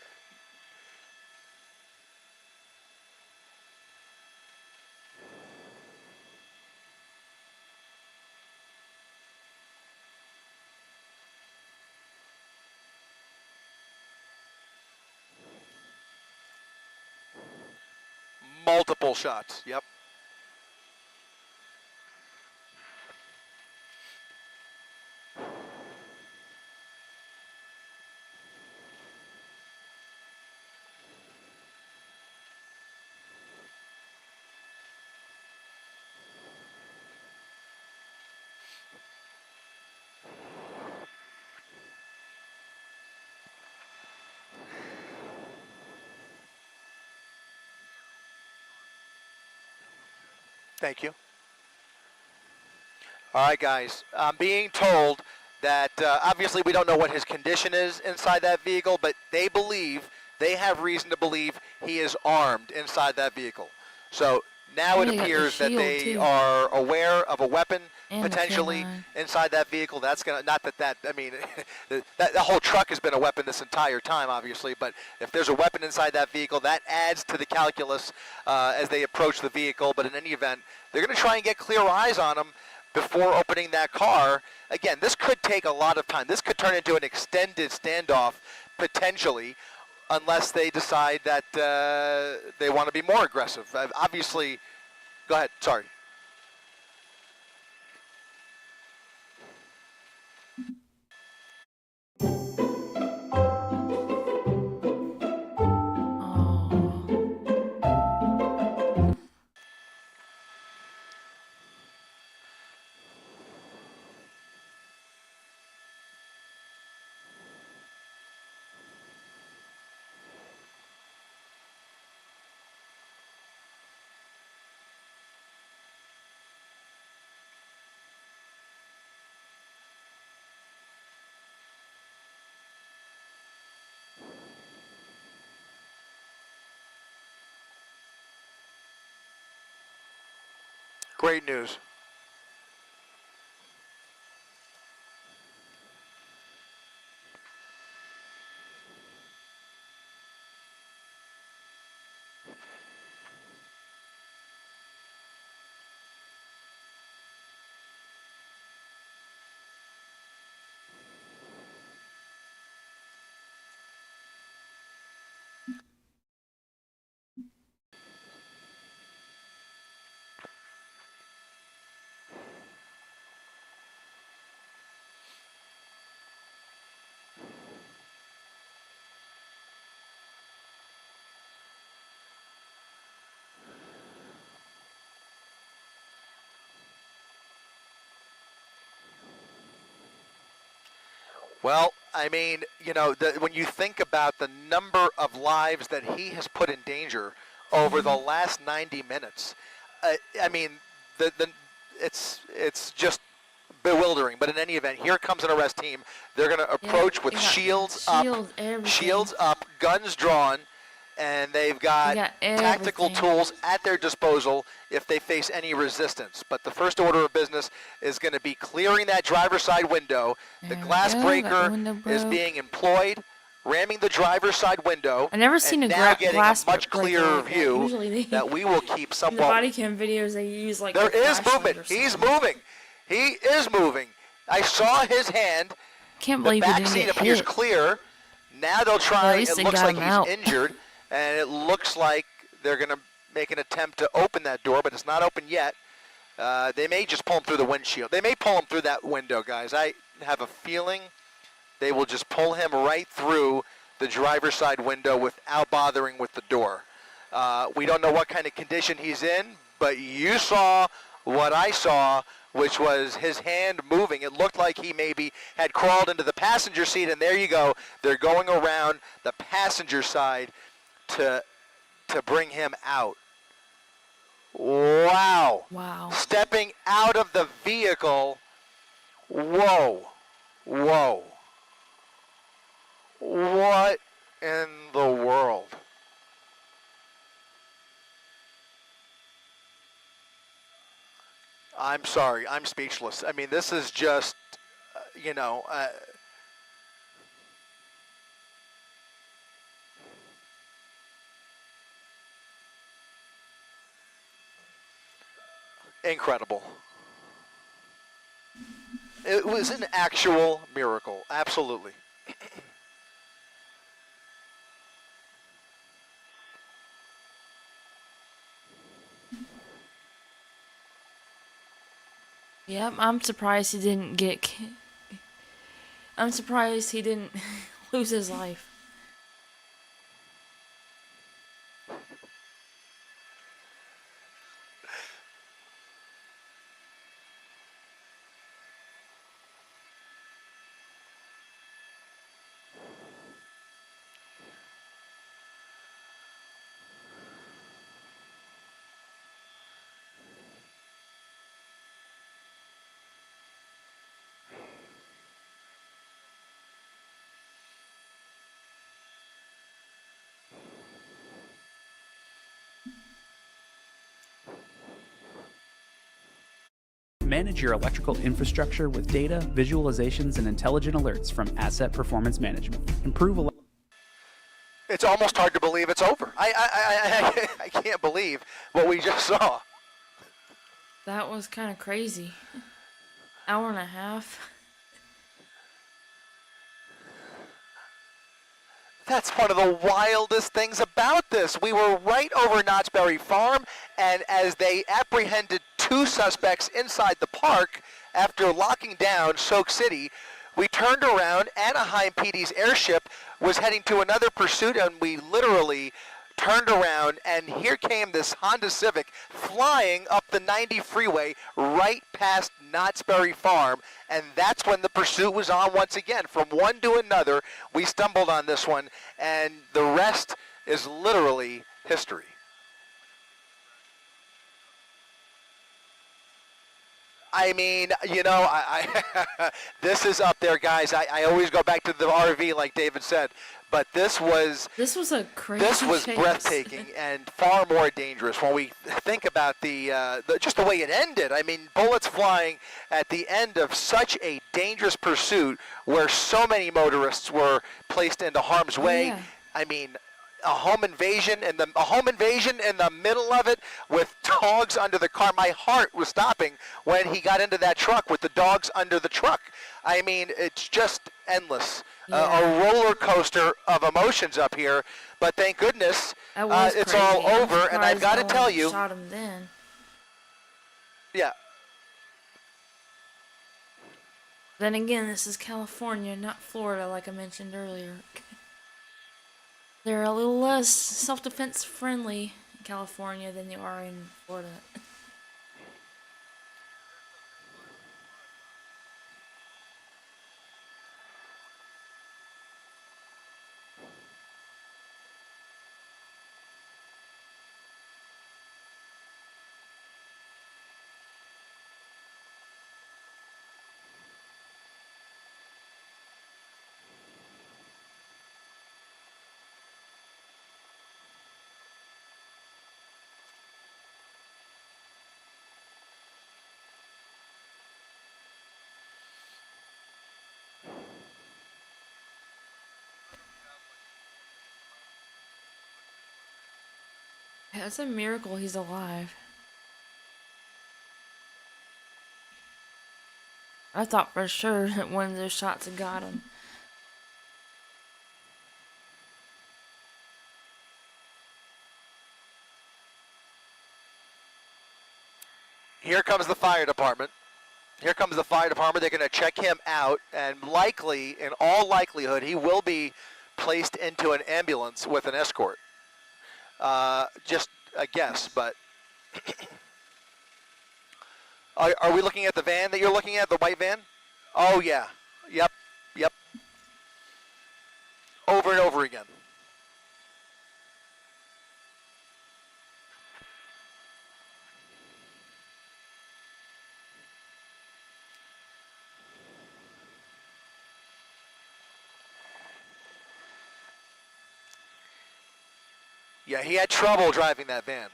Multiple shots. Yep. Thank you. All right, guys. I'm being told that obviously we don't know what his condition is inside that vehicle, but they have reason to believe he is armed inside that vehical. So now it appears that they are aware of a weapon potentially inside that vehicle. That's gonna I mean, that whole truck has been a weapon this entire time, obviously. But if there's a weapon inside that vehicle, that adds to the calculus as they approach the vehicle. But in any event, they're going to try and get clear eyes on him before opening that car. Again, this could take a lot of time. This could turn into an extended standoff potentially, unless they decide that they want to be more aggressive. Obviously, go ahead. Sorry. Great news. Well, I mean, you know, when you think about the number of lives that he has put in danger over the last 90 minutes, I mean, it's just bewildering. But in any event, here comes an arrest team. They're going to approach with shields up, guns drawn, and they've got tactical tools at their disposal if they face any resistance. But the first order of business is going to be clearing that driver's side window. The glass breaker is being employed, ramming the driver's side window. I never seen a now getting glass a much clearer view that we will keep somewhat. In the body cam videos, they use like there is movement. He's moving. He is moving. I saw his hand. Can't believe the he back didn't seat get appears hit. clear. Now they'll try. At least It they looks got like him he's out. injured, and it looks like they're going to make an attempt to open that door, but it's not open yet. They may just pull him through the windshield. They may pull him through that window, guys. I have a feeling they will just pull him right through the driver's side window without bothering with the door. We don't know what kind of condition he's in, but you saw what I saw, which was his hand moving. It looked like he maybe had crawled into the passenger seat, and there you go. They're going around the passenger side to bring him out. Wow. Wow. Stepping out of the vehicle. Whoa. Whoa. What in the world? I'm sorry, I'm speechless. I mean, this is just, you know, incredible. It was an actual miracle, absolutely. Yep, I'm surprised he didn't get. I'm surprised he didn't lose his life. Manage your electrical infrastructure with data, visualizations, and intelligent alerts from Asset Performance Management. Improve. It's almost hard to believe it's over. I can't believe what we just saw. That was kind of crazy. Hour and a half. That's one of the wildest things about this. We were right over Knott's Berry Farm, and as they apprehended two suspects inside the park after locking down Soak City, we turned around. Anaheim PD's airship was heading to another pursuit, and we literally turned around, and here came this Honda Civic flying up the 90 freeway right past Knott's Berry Farm, and that's when the pursuit was on once again. From one to another, we stumbled on this one, and the rest is literally history. I mean, you know, this is up there, guys. I always go back to the RV, like David said, but this was a crazy chase. Breathtaking and far more dangerous when we think about just the way it ended. I mean, bullets flying at the end of such a dangerous pursuit where so many motorists were placed into harm's way. Yeah. I mean, a home invasion in the middle of it with dogs under the car. My heart was stopping when he got into that truck with the dogs under the truck. I mean, it's just endless. Yeah. A roller coaster of emotions up here, but thank goodness it's crazy. all over. And I've got to tell you, shot him then. Yeah. Then again, this is California, not Florida, like I mentioned earlier. They're a little less self-defense friendly in California than they are in Florida. Yeah, it's a miracle he's alive. I thought for sure that one of those shots had got him. Here comes the fire department. Here comes the fire department. They're going to check him out, and likely, in all likelihood, he will be placed into an ambulance with an escort. Just a guess, but are we looking at the van that you're looking at, the white van? Oh, yeah. Yep. Over and over again. Yeah, he had trouble driving that van.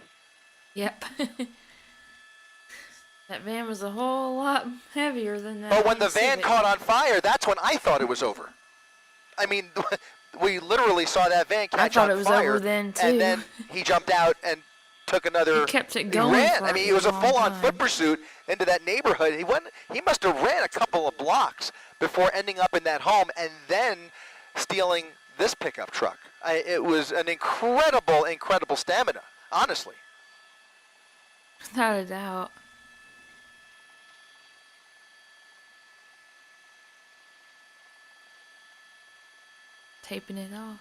Yep. That van was a whole lot heavier than that. But when the van caught on fire, that's when I thought it was over. I mean, we literally saw that van catch on fire. I thought it was over then, too. And then he jumped out and took another... He kept it going. He ran. I mean, it was a full-on foot pursuit into that neighborhood. He must have ran a couple of blocks before ending up in that home and then stealing this pickup truck. It was an incredible stamina, honestly. Without a doubt. Taping it off.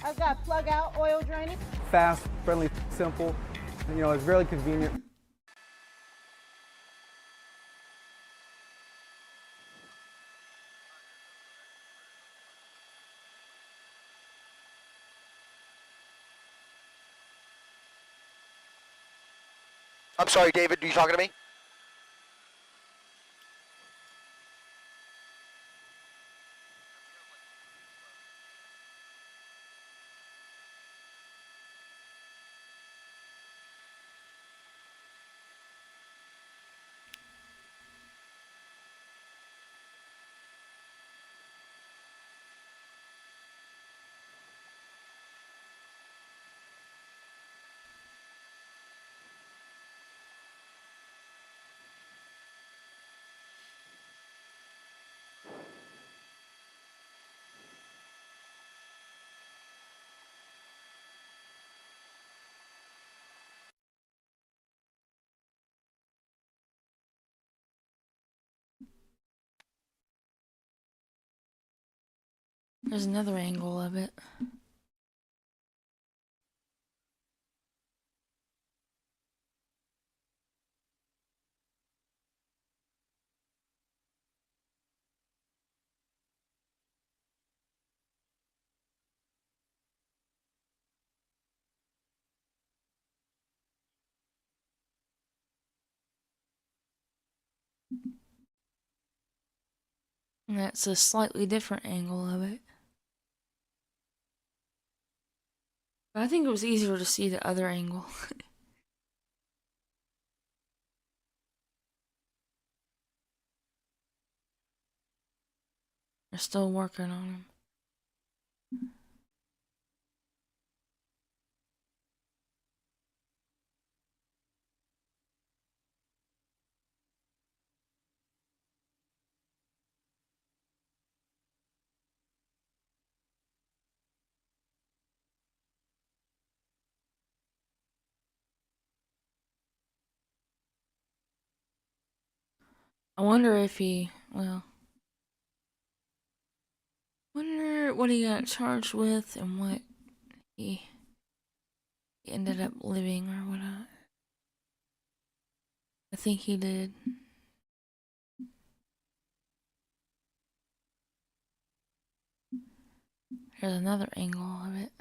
I've got plug out oil draining. Fast, friendly, simple. You know, it's really convenient. I'm sorry, David, are you talking to me? There's another angle of it. And that's a slightly different angle of it. But I think it was easier to see the other angle. They're still working on him. I wonder if he, well, wonder what he got charged with and what he ended up living or whatnot. I think he did. Here's another angle of it.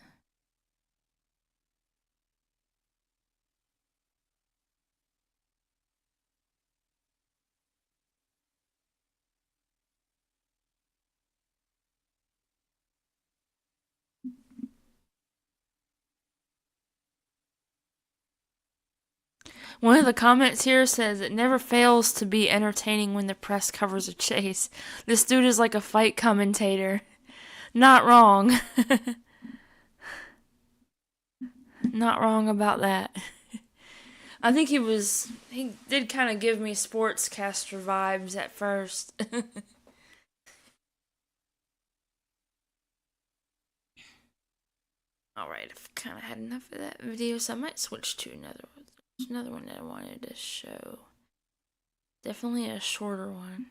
One of the comments here says, it never fails to be entertaining when the press covers a chase. This dude is like a fight commentator. Not wrong. Not wrong about that. I think he did kind of give me sportscaster vibes at first. Alright, I've kind of had enough of that video, so I might switch to another one. There's another one that I wanted to show. Definitely a shorter one.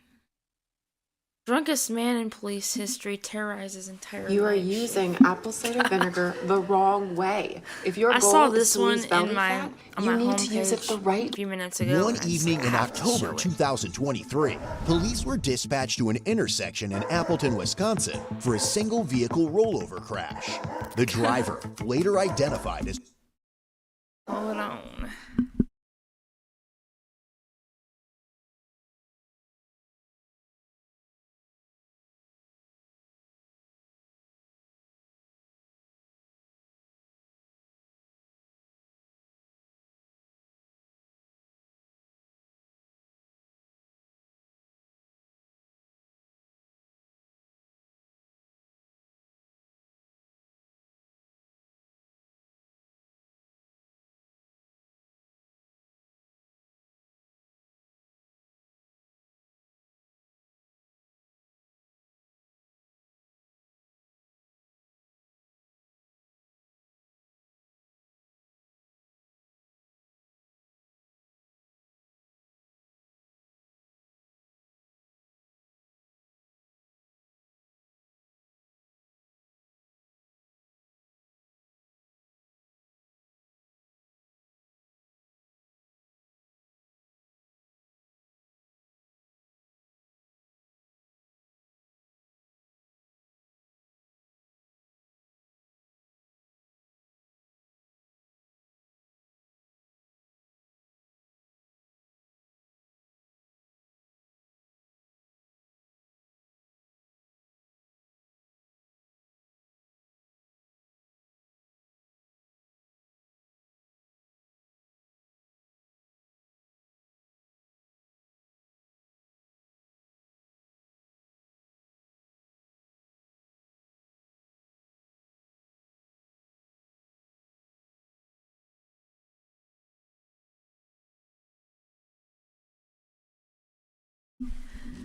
Drunkest man in police history terrorizes entire You are night using apple cider vinegar the wrong way. If your I goal saw is this to one lose belly in my fat, on you my need to use it the homepage right a few minutes ago. One and I evening just in have to show October it. 2023, police were dispatched to an intersection in Appleton, Wisconsin for a single vehicle rollover crash. The driver, later identified as Hold on.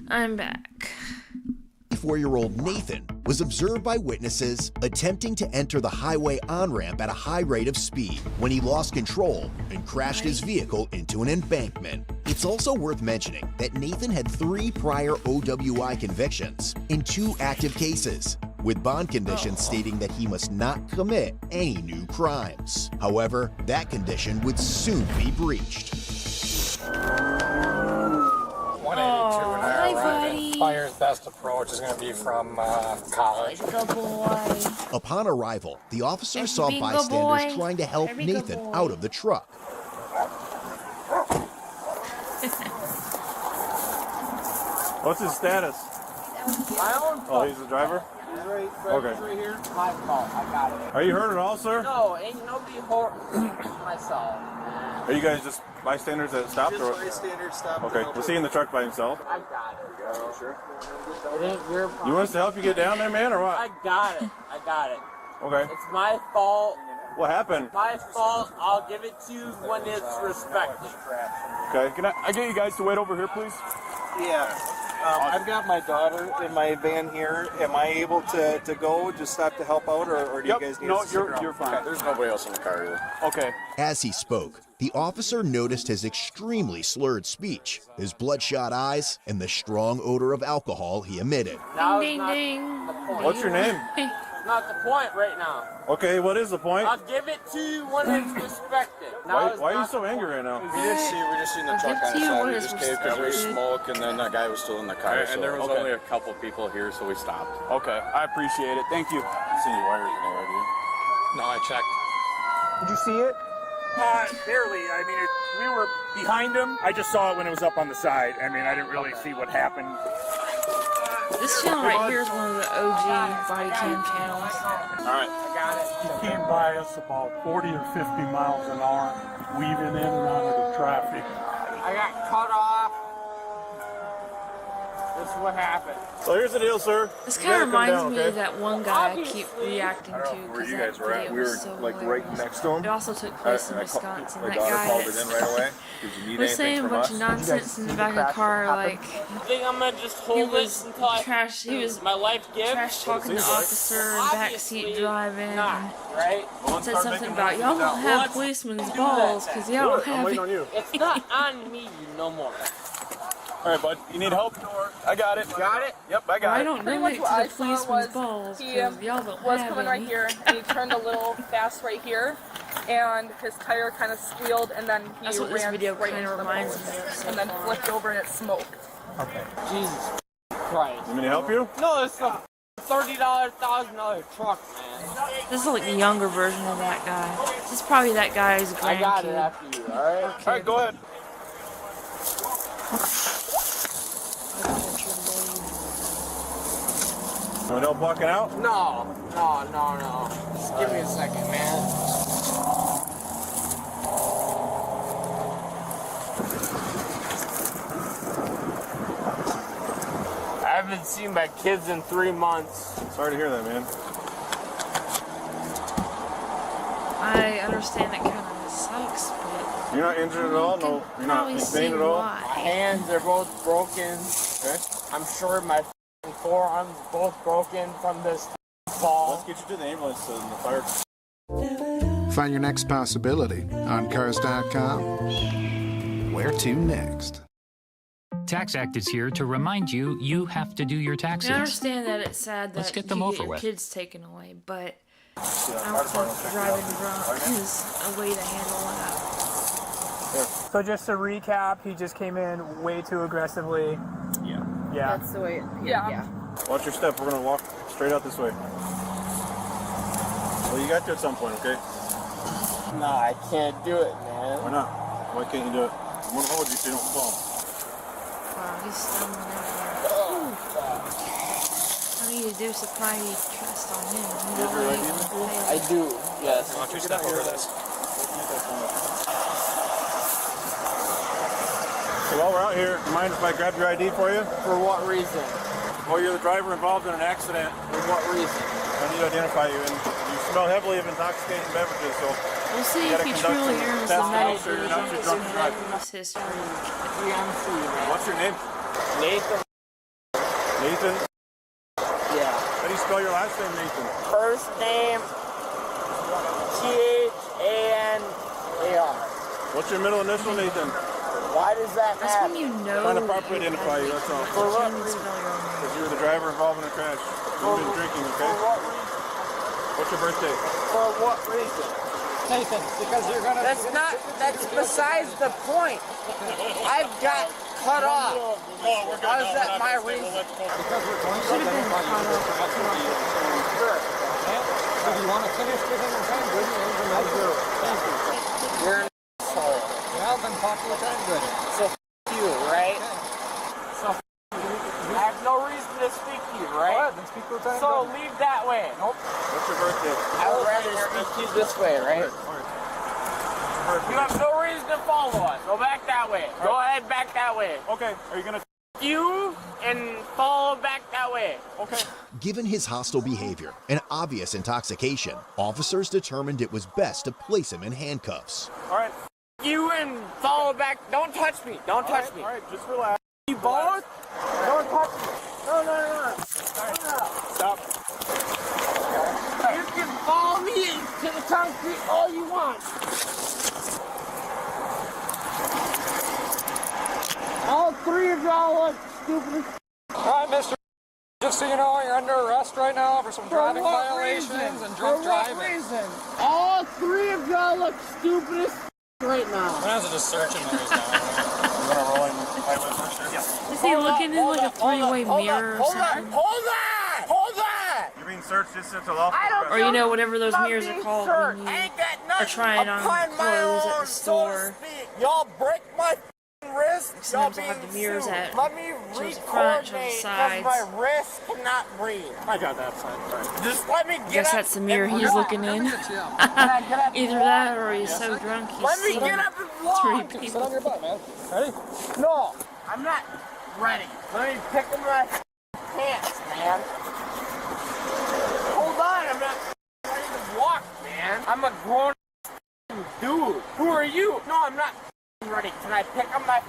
I'm back. 24-year-old Nathan was observed by witnesses attempting to enter the highway on-ramp at a high rate of speed when he lost control and crashed his vehicle into an embankment. It's also worth mentioning that Nathan had 3 prior OWI convictions in 2 active cases, with bond conditions stating that he must not commit any new crimes. However, that condition would soon be breached. 182 an hour. Hi, buddy. Fire's best approach is going to be from college. Good boy. Upon arrival, the officers saw Every good bystanders boy. trying to help Every good Nathan boy. out of the truck. What's his status? My own fault. Oh, he's the driver? He's right, Okay. right here. My fault. I got it. Are you hurt at all, sir? No, ain't nobody hurt myself. Are you guys just bystanders that stopped? Just or? bystander stopped. Okay, was he in the truck by himself? I got it. Sure. It ain't your fault. You want us to help you get down there, man, or what? I got it. I got it. Okay. It's my fault. What happened? My fault. I'll give it to you when it's respected. Okay, can I get you guys to wait over here, please? Yeah. I've got my daughter in my van here. Am I able to go, just stop to help out, or do you guys need to stick around? You're fine. Okay. There's nobody else in the car either. Okay. As he spoke, the officer noticed his extremely slurred speech, his bloodshot eyes, and the strong odor of alcohol he emitted. Now Ding, it's ding, not the point. What's your name? It's not the point right now. Okay, what is the point? I'll give it to you when it's respected. Now it's Why are you not so the angry point. right now? We just seen the I'll truck give on to the you side. when We it's just caved because there was respected. smoke, and then that guy was still in the car. And there was only a couple people here, so we stopped. Okay, I appreciate it. Thank you. See any wires in there, do you? No, I checked. Did you see it? Barely. I mean, we were behind him. I just saw it when it was up on the side. I mean, I didn't really see what happened. This channel right here is one of the OG body cam channels. All right. I got it. He came by us about 40 or 50 miles an hour, weaving in and out of the traffic. I got cut off. this is what happened. So here's the deal, sir. This kind of reminds me of that one guy I keep reacting to. I don't know where you guys were at. We were were so like right next to him. It also took place in Wisconsin. My that daughter guy called it in right away. Did you need was anything saying a from bunch us? of nonsense in the back of the car, like I think I'm gonna just hold this until I trash. He was my life gift. trash talking the officer in backseat driving. Not, right? And said something about y'all don't have policemen's balls because y'all don't have it. It's not on me no more. All right, bud. You need help? I got it. Got it? Yep, I got I it. don't donate to the policeman's balls because y'all don't was have coming any. right here and he turned a little fast right here and his tire kind of squealed and then he That's what this ran video right kind into of the reminds post me of so and then far. flipped over and it smoked. Okay. Jesus Christ. You want me to help you? No, it's a $30,000 truck, man. This is like the younger version of that guy. This is probably that guy's grandkid. I got it after you, alright? All right, go ahead. You want help walking out? No. Just give me a second, man. I haven't seen my kids in 3 months. Sorry to hear that, man. I understand it kind of sucks, but You're not injured at all? No, you're not in pain at all? My hands are both broken. Okay. I'm sure my forearms both broken from this fall. Let's get you to the ambulance and the fire. Find your next possibility on Cars.com. Where to next? TaxAct is here to remind you you have to do your taxes. I understand that it's sad that Let's get them you over get your with. kids taken away, but I don't think driving drunk is a way to handle that. So just to recap, he just came in way too aggressively. Yeah. Yeah. That's the way. Watch your step. We're going to walk straight out this way. Well, you got to at some point, okay? No, I can't do it, man. Why not? Why can't you do it? I'm going to hold you so you don't fall. Wow, he's stumbling everywhere. All you need to do is apply trust on him. You have your ID? I do, yes. Watch your step over this. So while we're out here, you mind if I grab your ID for you? For what reason? Well, you're the driver involved in an accident. For what reason? I need to identify you, and you smell heavily of intoxicating beverages, so We'll see you if gotta he conduct truly some earns the tests to make medal sure for you're his not too drunk to drive. history. What's your name? Nathan. Nathan? Yeah. How do you spell your last name, Nathan? First name, T-H-A-N-A-R. What's your middle initial, Nathan? Why does that That's matter? when you know. Trying to properly identify you, that's all. For what Can't even reason? spell your own name. Because you were the driver involved in a crash. You've been drinking, For okay? what reason? What's your birthday? For what reason? Nathan, because you're gonna. That's besides the point. I've got cut off. How's that my reason? Because we're going to Should have been caught up. Sure. So do you want to finish with him and time good? I do. Thank you. You're an asshole. Well, then talk to the time good. So you, right? So I have no reason to speak to you, right? All right, then speak to the time So good. leave that way. Nope. What's your birthday? I would rather speak to you this way, right? You have no reason to follow us. Go back that way. Go ahead, back that way. Okay, are you going to... You and follow back that way. Okay. Given his hostile behavior and obvious intoxication, officers determined it was best to place him in handcuffs. All right. You and follow back. Don't touch me. Don't touch me. All right, just relax. You both? Don't touch me. No. Stop. You can follow me to the concrete all you want. All three of y'all look stupid. All right, Mr. Just so you know, you're under arrest right now for some driving violations and drunk driving. For what reason? All three of y'all look stupid as right now. When was it just searching there? You want to roll in highway first? Yeah. Is he looking in like a three-way mirror or something? Hold on! You're being searched just to lawful arrest. Or you know, whatever those mirrors are called when you I ain't got are nothing trying on upon my clothes at own, the store. so to speak. Y'all break my wrist. Sometimes y'all they'll have being the mirrors sued. at Let me shows the front, shows the recoordinate sides. because my wrist cannot breathe. I got that side. Just let me I get guess up. that's the mirror he's looking in. Either that or he's so drunk he's Let me seen get up and walk. three people. Sit on your butt, man. Ready? No, I'm not. ready. Let me pick up my pants, man. Hold on, I'm not ready to walk, man. I'm a grown dude. Who are you? No, I'm not ready. Can I pick up my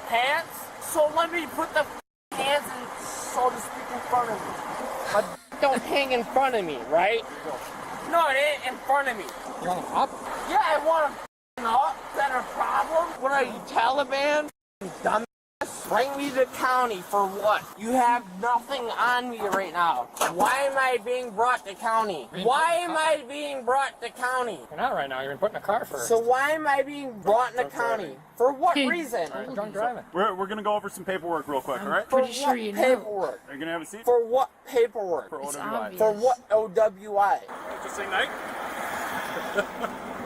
pants? So let me put the pants in, so to speak, in front of me. My don't hang in front of me, right? No, it ain't in front of me. You want them up? Yeah, I want them up. Is that a problem? What are you, Taliban? Dumbass? Bring me to county for what? You have nothing on me right now. Why am I being brought to county? Why am I being brought to county? You're not right now. You're put in a car first. So why am I being brought in the county? For what reason? Drunk driving. We're going to go over some paperwork real quick, all right? For what paperwork? Are you going to have a seat? For what paperwork? For OWI. For what OWI? Just say night.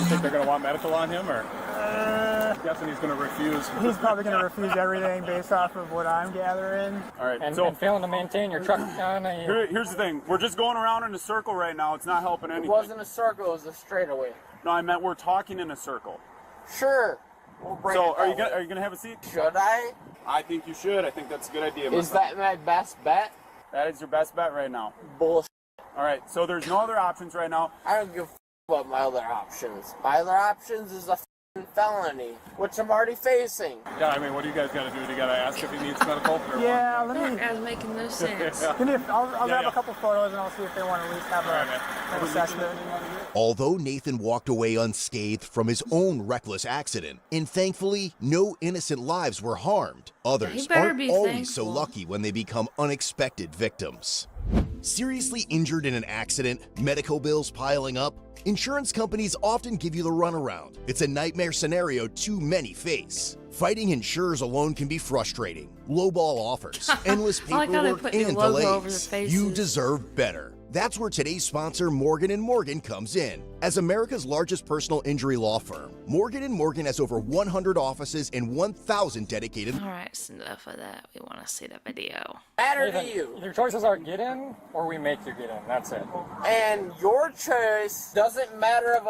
Think they're going to want medical on him, or? I'm guessing he's going to refuse. He's probably going to refuse everything based off of what I'm gathering. All right, and so failing to maintain your truck on a... Here's the thing. We're just going around in a circle right now. It's not helping anything. It wasn't a circle. It was a straightaway. No, I meant we're talking in a circle. Sure. We'll bring so it are you going to have a seat? Should I? I think you should. I think that's a good idea. Is that my best bet? That is your best bet right now. Bullshit. All right, so there's no other options right now. I don't give a f about my other options. My other options is a felony, which I'm already facing. Yeah, I mean, what do you guys got to do? Do you got to ask if he needs medical? Or yeah, what? let me... That's making no sense. I'll grab a couple photos and I'll see if they want to at least have an assessment. Although Nathan walked away unscathed from his own reckless accident, and thankfully no innocent lives were harmed, others aren't always so lucky when they become unexpected victims. Seriously injured in an accident, medical bills piling up, insurance companies often give you the runaround. It's a nightmare scenario too many face. Fighting insurers alone can be frustrating. Lowball offers, endless paperwork, and delays. You deserve better. That's where today's sponsor, Morgan & Morgan, comes in. As America's largest personal injury law firm, Morgan & Morgan has over 100 offices and 1,000 dedicated... All right, that's enough of that. We want to see the video. Matter to you. Your choices are get in or we make you get in. That's it. And your choice doesn't matter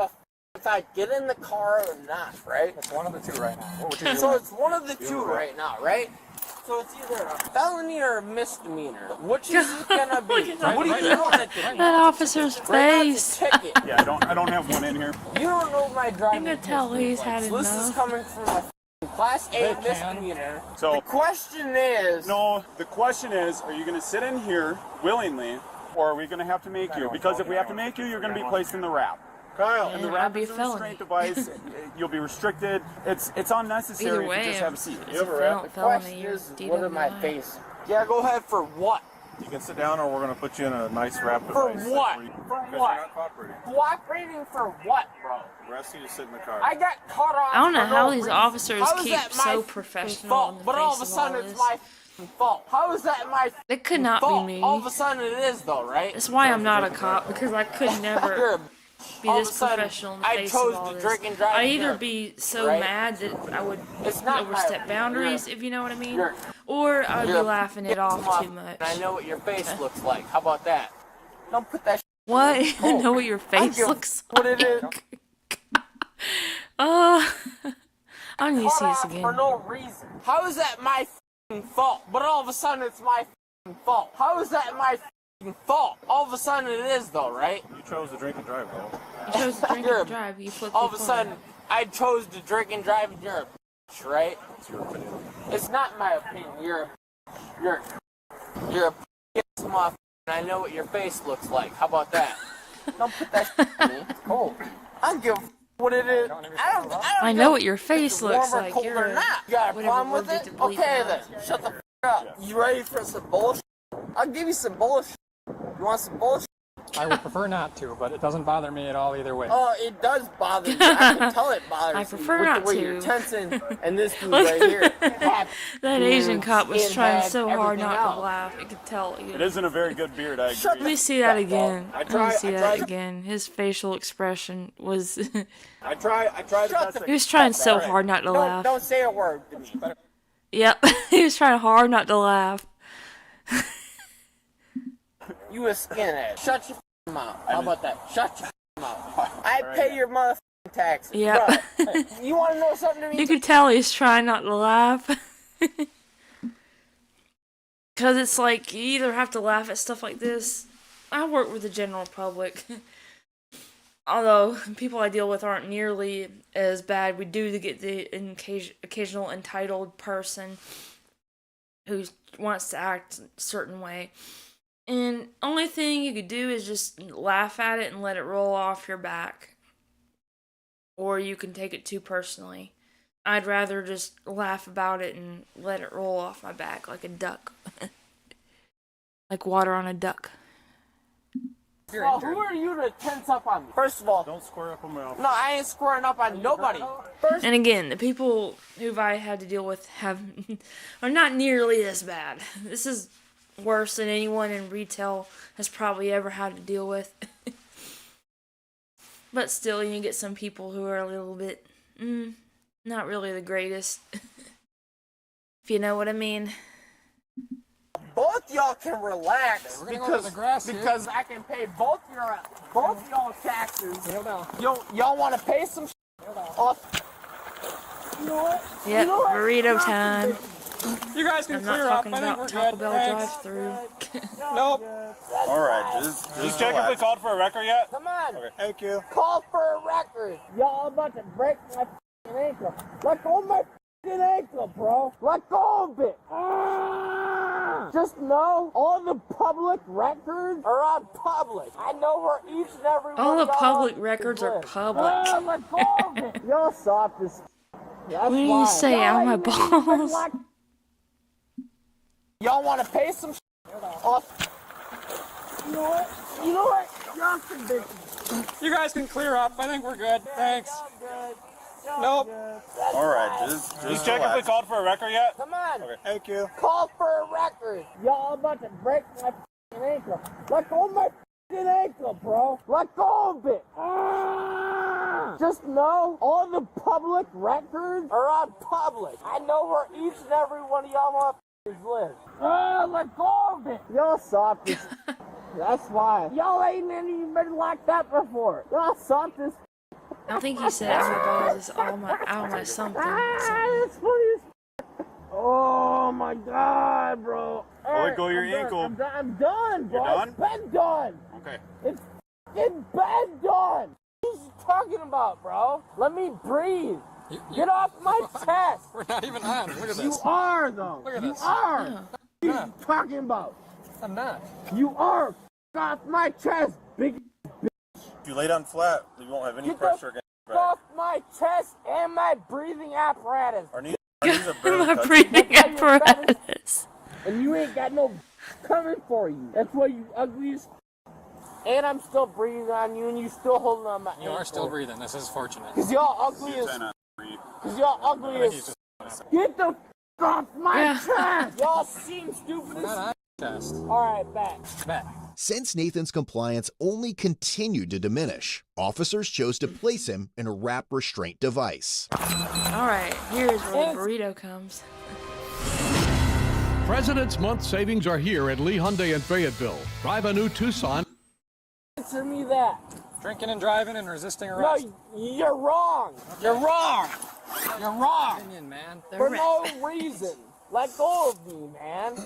if I get in the car or not, right? It's one of the two right now. So it's one of the two right now, right? So it's either a felony or a misdemeanor. Which is it gonna be? What do you want it to be? That officer's face. Yeah, I don't have one in here. You don't know my driving. I'm gonna tell he's had enough. This is coming from a Class A misdemeanor. So the question is... No, the question is, are you gonna sit in here willingly, or are we gonna have to make you? Because if we have to make you, you're gonna be placed in the wrap. Kyle, and the wrap is a restraint device. You'll be restricted. It's unnecessary if you just have a seat. You have a wrap? The question is, what am I facing? Yeah, go ahead for what? You can sit down, or we're going to put you in a nice wrap for device. What? For what? You're not cooperating. Cooperating for what, bro? We're asking you to sit in the car. I got cut off. I don't know how these reason. officers how keep so professional in the but face all of a of sudden all it's this. my fault. How is that my It could not fault? be me. All of a sudden it is, though, right? That's why I'm not a cop, because I could never be all this of a sudden, professional in the I face chose of all to this. drink and drive I'd either here, be so right? mad that I would It's not overstep my- boundaries, you're- if you know what I mean, you're- or I'd be you're- laughing it off too much. I know what your face looks like. How about that? Don't put that. What? I know what your face give looks what it is. I need to see this For again. no reason. How is that my fault? But all of a sudden it's my fault. How is that my fault? All of a sudden it is, though, right? You chose to drink and drive, though. You chose to drink and drive. You flipped all of your a phone. sudden, I chose to drink and drive, and you're a bitch, right? It's your opinion. It's not my opinion. You're a motherfucker. I know what your face looks like. How about that? Don't put that on me. It's cold. I don't give a what it is. I know what your face looks warmer, like. colder You're or not. You got a whatever problem with word it? to bleep Okay out. then. Shut the up. You ready for some bullshit? I'll give you some bullshit. You want some bullshit? I would prefer not to, but it doesn't bother me at all either way. Oh, it does bother me. I can tell it bothers I me prefer with not the way to. you're tensing and this dude right here. That Asian cop was trying so hard everything not else. to laugh. You could tell. It isn't a very good beard, I agree. Let me see that again. I Let me tried- see I that tried- again. His facial expression was. I tried the best He was trying so hard not to laugh. Don't say a word to me. Yep, he was trying hard not to laugh. You a skinhead. Shut your mouth. How about that? Shut your mouth. I pay your motherfucking taxes. Yep. Bruh, you want to know something to me? You could tell he's trying not to laugh. Because it's like, you either have to laugh at stuff like this. I work with the general public. Although, people I deal with aren't nearly as bad. We do get the occasional entitled person who wants to act a certain way. And only thing you could do is just laugh at it and let it roll off your back. Or you can take it too personally. I'd rather just laugh about it and let it roll off my back like a duck. Like water on a duck. Well, who are you to tense up on me? First of all, don't square up on me. No, I ain't squaring up on nobody. And again, the people who I had to deal with are not nearly as bad. This is worse than anyone in retail has probably ever had to deal with. But still, you get some people who are a little bit, not really the greatest. If you know what I mean. Both y'all can relax because I can pay both y'all taxes. Y'all want to pay some off. You know what? Yep, burrito time. You guys can clear up. I think we're Taco good. Bell drive-through. Nope. All right, just check if we called for a record yet. Come on. Okay. Thank you. Call for a record. Y'all about to break my ankle. Let go of my ankle, bro. Let go of it. Just know, all the public records are on public. I know where each and every one All the of y'all public records are public. Let go of it. Y'all soft as. What do you say, out of my balls? Y'all want to pay some off. You know what? Y'all can be. You guys can clear up. I think we're good. Thanks. Nope. All right, just check if we called for a record yet. Come on. Okay. Thank you. Call for a record. Y'all about to break my ankle. Let go of my ankle, bro. Let go of it. Just know, all the public records are on public. I know where each and every one of y'all live. Let go of it. Y'all soft as. That's why. Y'all ain't anybody like that before. Y'all soft as. I don't think he said out of my balls, it's out of my something. That's funny as. Oh my god, bro. Let go of your ankle. I'm done, bro. You're done? It's been done. Okay. It's been done. What are you talking about, bro? Let me breathe. Get off my chest. We're not even on. Look at this. You are, though. Look at you this. are. Yeah. What are you talking about? I'm not. You are. Get off my chest, big. If you lay down flat, you won't have any Get pressure against the your back. off my chest and my breathing apparatus. Our knees are barely My touching. breathing apparatus. And you ain't got no coming for you. That's why you ugliest. And I'm still breathing on you, and you still holding on my. You are still breathing. This is fortunate. Cause y'all ugly as. Cause y'all ugly as. Get the off my chest. Y'all seem stupid as. Test. All right, back. Since Nathan's compliance only continued to diminish, officers chose to place him in a wrap restraint device. Alright, here's where the burrito comes. President's Month savings are here at Lee Hyundai in Fayetteville. Drive a new Tucson. Answer me that. Drinking and driving and resisting arrest. No, you're wrong. You're wrong. You're wrong. Opinion, man. For no reason. Let go of me, man.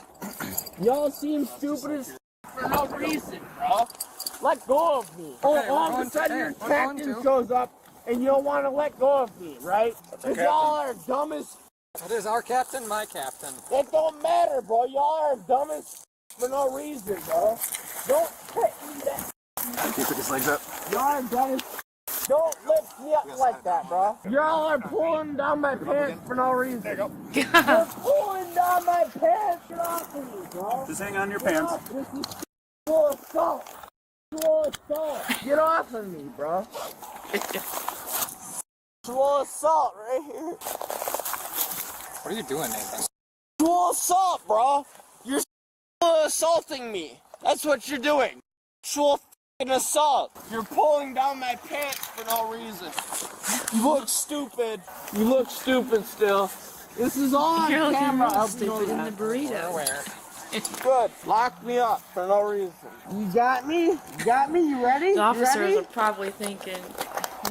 Y'all seem stupid as for no reason, bro. Let go of me. All of a sudden your captain shows up and you don't want to let go of me, right? Because y'all are dumb as. It is our captain, my captain. It don't matter, bro. Y'all are dumb as for no reason, bro. Don't hit me that. Can you put his legs up? Y'all are dumb as. Don't lift me up like that, bro. Y'all are pulling down my pants for no reason. There you go. You're pulling down my pants. Get off of me, bro. Just hang on your pants. This is full assault. Full assault. Get off of me, bro. Full assault right here. What are you doing, Nathan? Full assault, bro. You're assaulting me. That's what you're doing. Full assault. You're pulling down my pants for no reason. You look stupid. You look stupid still. This is all on You're looking camera. real stupid in the burrito. Where? Good. Lock me up for no reason. You got me? You got me? You ready? The officers you ready? are probably thinking,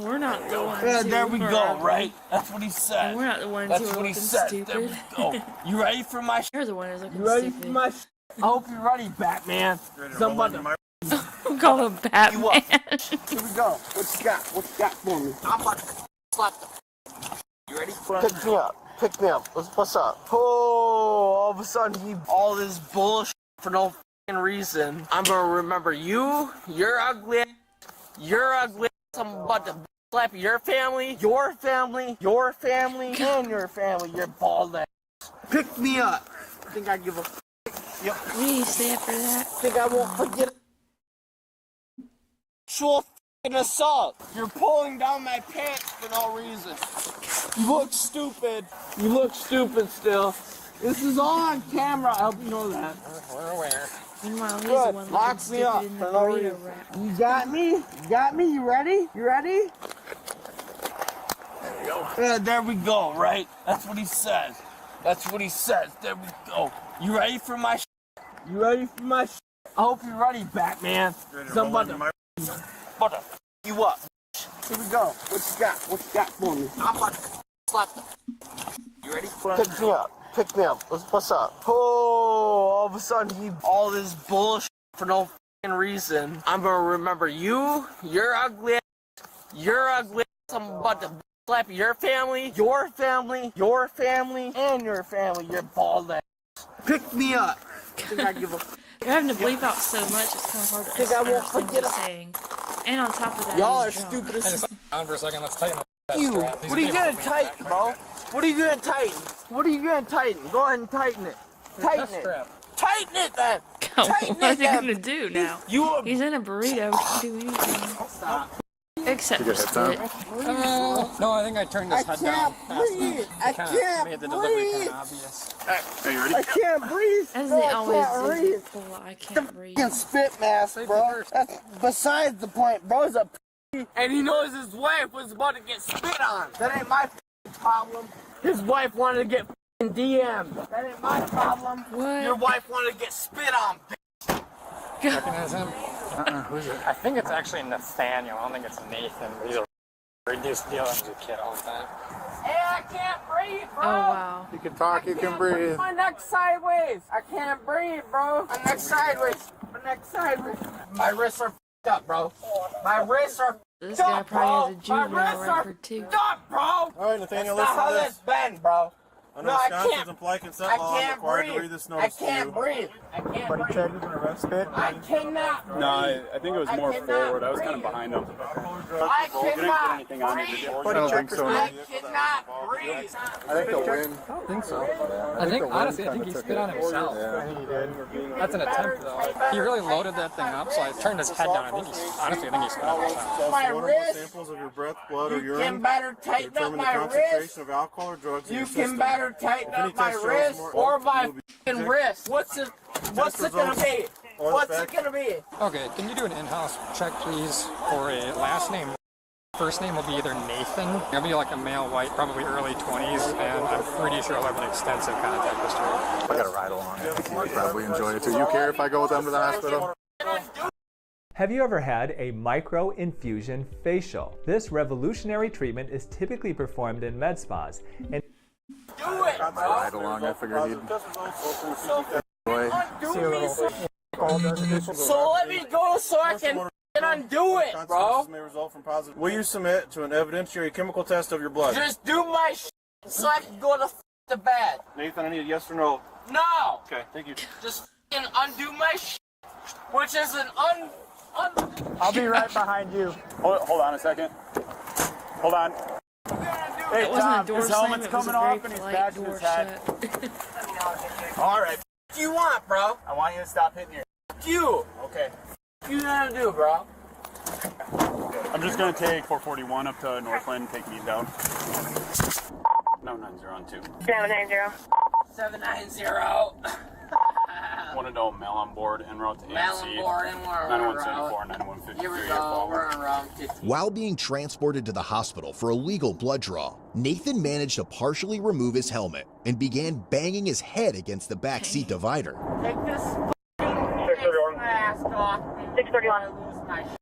we're not the ones Yeah, who there we are go, ugly. right? That's what he said. We're not the ones That's who are what he looking said. stupid. There we go. You ready for my You're the one who's looking You ready stupid. for my I hope you're ready, Batman. Somebody. Call him Batman. Here we go. What you got? What you got for me? I'm about to slap the. You ready? Pick me up. Pick me up. What's up? Oh, all of a sudden all this bullshit for no reason. I'm gonna remember you. You're ugly. You're ugly. I'm about to slap your family, your family, your family, and your family. You're bald ass. Pick me up. I think I give a. Yep. What do you say after that? Think I won't forget it. Actual f***ing assault. You're pulling down my pants for no reason. You look stupid. You look stupid still. This is all on camera. I hope you know that. We're aware. Meanwhile, he's Good. the one Lock looking me up stupid in the for no burrito reason. wrap. You got me? You got me? You ready? You ready? There we go. Yeah, there we go, right? That's what he says. That's what he says. There we go. You ready for my shit? You ready for my shit? I hope you're ready, Batman. Somebody about to f you up. Here we go. What you got? What you got for me? I'm about to slap the. You ready? Pick me up. Pick me up. What's up? Oh, all of a sudden all this bullshit for no reason. I'm gonna remember you. You're ugly. You're ugly. I'm about to slap your family, your family, your family, and your family. You're bald ass. Pick me up. I think I give a. You're having to bleep out so much, it's kind of hard to understand what you're saying. And on top of that, y'all are he's drunk. stupid as On for a second, let's tighten up that you. strap. What are you gonna tighten, bro? What are you gonna tighten? What are you gonna tighten? Go ahead and tighten it. Tighten it. Tighten it then. Tighten What is he it gonna do now? He's in a burrito. He can do anything. Stop. Except for spit. No, I think I turned this head down fast enough. I can't Made the delivery kind breathe. of obvious. Are you ready? I can't breathe. As bro, they I always can't do. breathe. I can't breathe. Fucking spit mask, bro. That's besides the point. Bro's a p***, and he knows his wife was about to get spit on. That ain't my problem. His wife wanted to get DM'd. That ain't my problem. What? Your wife wanted to get spit on, bitch. Recognize him? Who's it? I think it's actually Nathaniel. I don't think it's Nathan. He's a reduced deal as a kid all the time. Hey, I can't breathe, bro. Oh, wow. You can talk, you can breathe. My neck's sideways. I can't breathe, bro. My neck's sideways. My neck's sideways. My wrists are f***ed up, bro. My wrists are This f***ed guy up, probably has a bro. My juvenile wrists are record, too. f***ed up, bro. All right, Nathaniel, That's listen not to how this. this been, bro. Under No, I Wisconsin's can't. implied consent I law, I'm can't required to breathe. read this I notice to can't you. breathe. I can't Buddy breathe. check is an arrest spit. I cannot breathe. No, I think it was more forward. I was kind of behind him. I cannot anything on you, did you? breathe. I don't think so. I cannot breathe. I think they'll win. I don't think so. I think, honestly, I think he spit on himself. Yeah, I think he did. That's an attempt, though. He really loaded that thing up, so I turned his head down. I think honestly, I think he spit on himself. My wrist. Samples of your breath, blood, or You urine can better to tighten up determine the my concentration wrist. of alcohol or drugs in You your can system. better tighten If any up my test shows wrist more or alcohol, my you will be f***ing rejected. wrist. What's it gonna be? Or the What's it fact- gonna be? Okay, can you do an in-house check, please, for a last name? First name will be either Nathan. It'll be like a male, white, probably early 20s, and I'm pretty sure he'll have an extensive contact history. I gotta ride along. You probably enjoy it too. You care if I go with them to the hospital? Have you ever had a micro-infusion facial? This revolutionary treatment is typically performed in med spas and Do it, bro. Ride along. I figured he'd So let me go so I can f***ing undo it, bro. May result from positive. Will you submit to an evidentiary chemical test of your blood? Just do my shit so I can go to bed. Nathan, I need a yes or no. No. Okay, thank you. Just f***ing undo my shit, which is an I'll be right behind you. Hold on a second. Hold on. Hey, It wasn't Tom, a door his slam, helmet's it was coming a very off and he's polite bashing door his head. shut. All right. What do you want, bro? I want you to stop hitting your... F*** you. Okay. What you gonna do, bro? I'm just going to take 441 up to Northland and take me down. No, 90 on 2. 790. 790. Want to know mail on board en route to AMC. Mail on board and we're 9174, 9153. Here we go. We're around 50. While being transported to the hospital for a legal blood draw, Nathan managed to partially remove his helmet and began banging his head against the back seat divider. Take this mask off. 631. I lose my shit.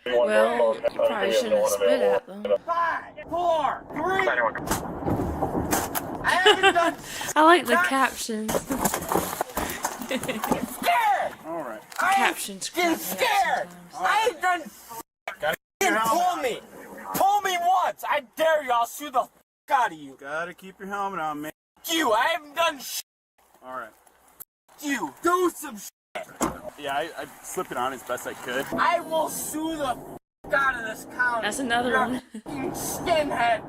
Well, you probably shouldn't have spit at them. 5, 4, 3. I haven't done. I like the captions. Get scared. All right. Captions. Get scared. I ain't done. Pull me. Pull me once. I dare you. I'll sue the out of you. Gotta keep your helmet on, man. You. I haven't done shit. All right. You. Do some shit. Yeah, I slipped it on as best I could. I will sue the out of this county. That's another You're one. a fucking skinhead.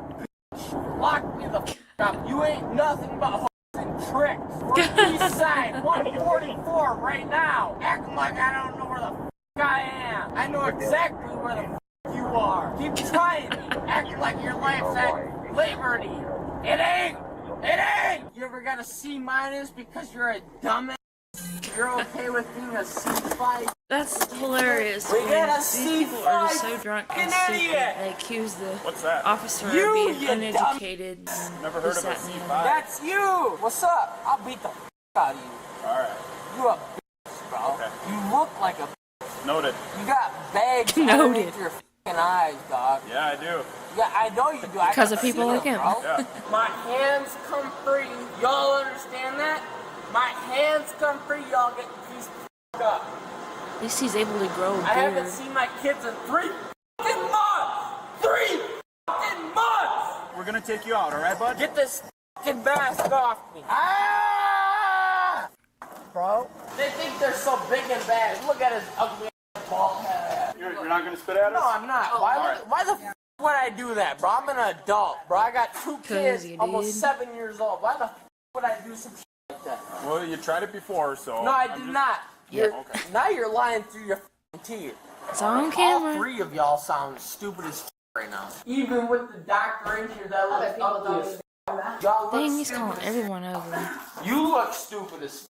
Bitch. Lock me the up. You ain't nothing but hoes and tricks. We're east side 144 right now. Acting like I don't know where the I am. I know exactly where the you are. Keep trying me. Acting like your life's at liberty. It ain't. It ain't. You ever got a C- because you're a dumbass? You're okay with being a C5? That's hilarious. We Man. got a These people are just so drunk and stupid. idiot. They accuse the What's that? officer You, of being you uneducated. Never heard of a this, that, and the C5. other. That's you. What's up? I'll beat the out of you. All right. You a bitch, bro. Okay. You look like a. Noted. You got bags Noted. underneath your fucking eyes, dog. Yeah, I do. Yeah, I know you do. Because of people like him. Yeah. My hands come free. Y'all understand that? My hands come free. Y'all get these up. At least he's able to grow a beard. I haven't seen my kids in 3 fucking months. 3 fucking months. We're gonna take you out, all right, bud? Get this fucking mask off me. Ah! Bro, they think they're so big and bad. Look at his ugly bald head. You're not gonna spit at us? No, I'm not. Why the f would I do that, bro? I'm an adult, bro. I got 2 kids, you almost did. 7 years old. Why the f would I do some shit like that? Well, you tried it before, so. No, I I'm did just- not. You're, Okay. Now you're lying through your f***ing teeth. It's on All camera. 3 of y'all sound stupid as right now. Even with the doctor in here that looks ugly as y'all look Dang, he's stupid calling as everyone ugly. You look stupid as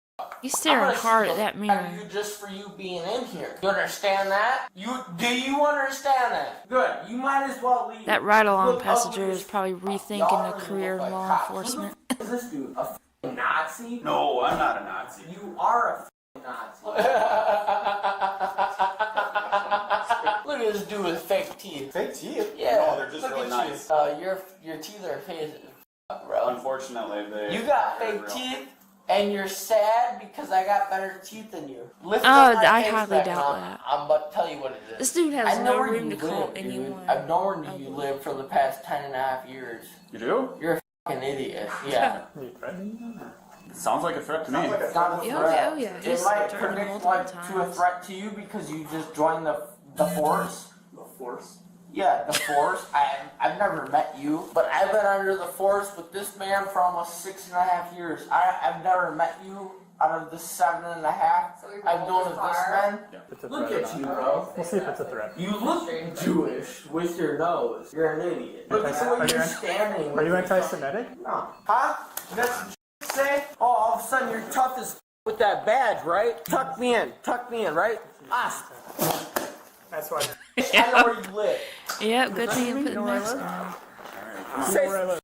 He's I'm staring gonna hard shoot at that the mirror. out of you just for you being in here. You understand that? Do you understand that? Good. You might as well leave. That ride-along Look passenger ugly is as probably Y'all rethinking a really career look in like law cops. enforcement. Who the f- is this dude? A f***ing Nazi? No, I'm not a Nazi. You are a f***ing Nazi. Look at this dude with fake teeth. Fake teeth? Yeah. No, they're just look really at nice. You. Your teeth are fake, bro. Unfortunately, they. You got they're fake real. teeth, and you're sad because I got better teeth than you. Lift Oh, up my I face highly back doubt and that. I'm about to tell you what it is. This dude has I know no where room you to call live, dude. anyone. I've known where you ugly. live for the past 10.5 years. You do? You're a fucking idiot. Yeah. Sounds like a threat to me. It's not a Yeah, threat. oh yeah, It he's might threatened predict multiple like to a times. threat to you because you just joined the force. The force? Yeah, the force. I've never met you, but I've been under the force with this man for almost 6.5 years. I've never met you out of the 7.5 I've known of this man. Look at you, bro. We'll see if it's a threat. You look Jewish with your nose. You're an idiot. Look at the way you're standing. Are you with your anti-Semitic? fucking- No. Huh? That's what you say? Oh, all of a sudden you're tough as with that badge, right? Tuck me in, right? Ah. That's why. I know where you live. Yeah, good thing you put the where I mask live? on.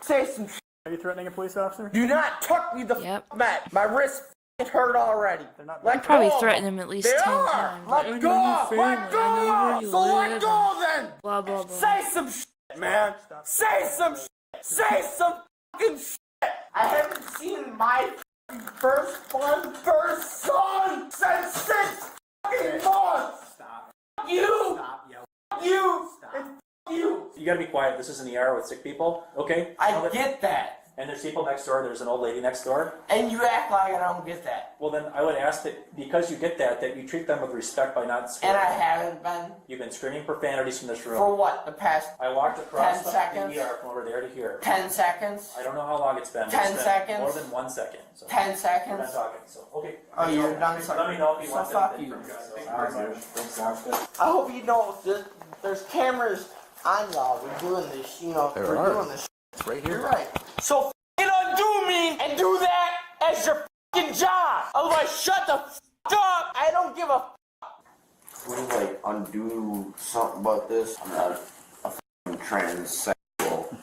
Say some shit. Are you threatening a police officer? Do not tuck me the Yep. mat. My wrist hurt already. I'd probably threaten him at least They 10 are. times. Let Like, go. I know your family, Let I know go. where you So let live, go then. Blah, blah, blah. Say some shit, man. Say some shit. Say some fucking shit. I haven't seen my firstborn son since 6 fucking months. Stop. You. Stop yelling. You. Stop. And you. You gotta be quiet. This is an ER with sick people, okay? I get that. And there's people next door. There's an old lady next door. And you act like I don't get that. Well, then I would ask that because you get that you treat them with respect by not And screaming. I haven't been. You've been screaming profanities from this room. For what? The past I walked across 10 the seconds? ER from over there to here. 10 seconds? I don't know how long it's been. but 10 it's been seconds? More than 1 second. So 10 we're seconds? not talking. So okay. Oh, you're done Let me know if you so want fuck anything you. from you guys. Thank you. I hope you know there's cameras on y'all. We're doing this, you know. We're doing this. It's right You're right. So f***ing undo me and do that as your f***ing job. Otherwise, shut the f*** up. I don't give a f***. Can we like undo something about this? I'm not a f***ing transsexual.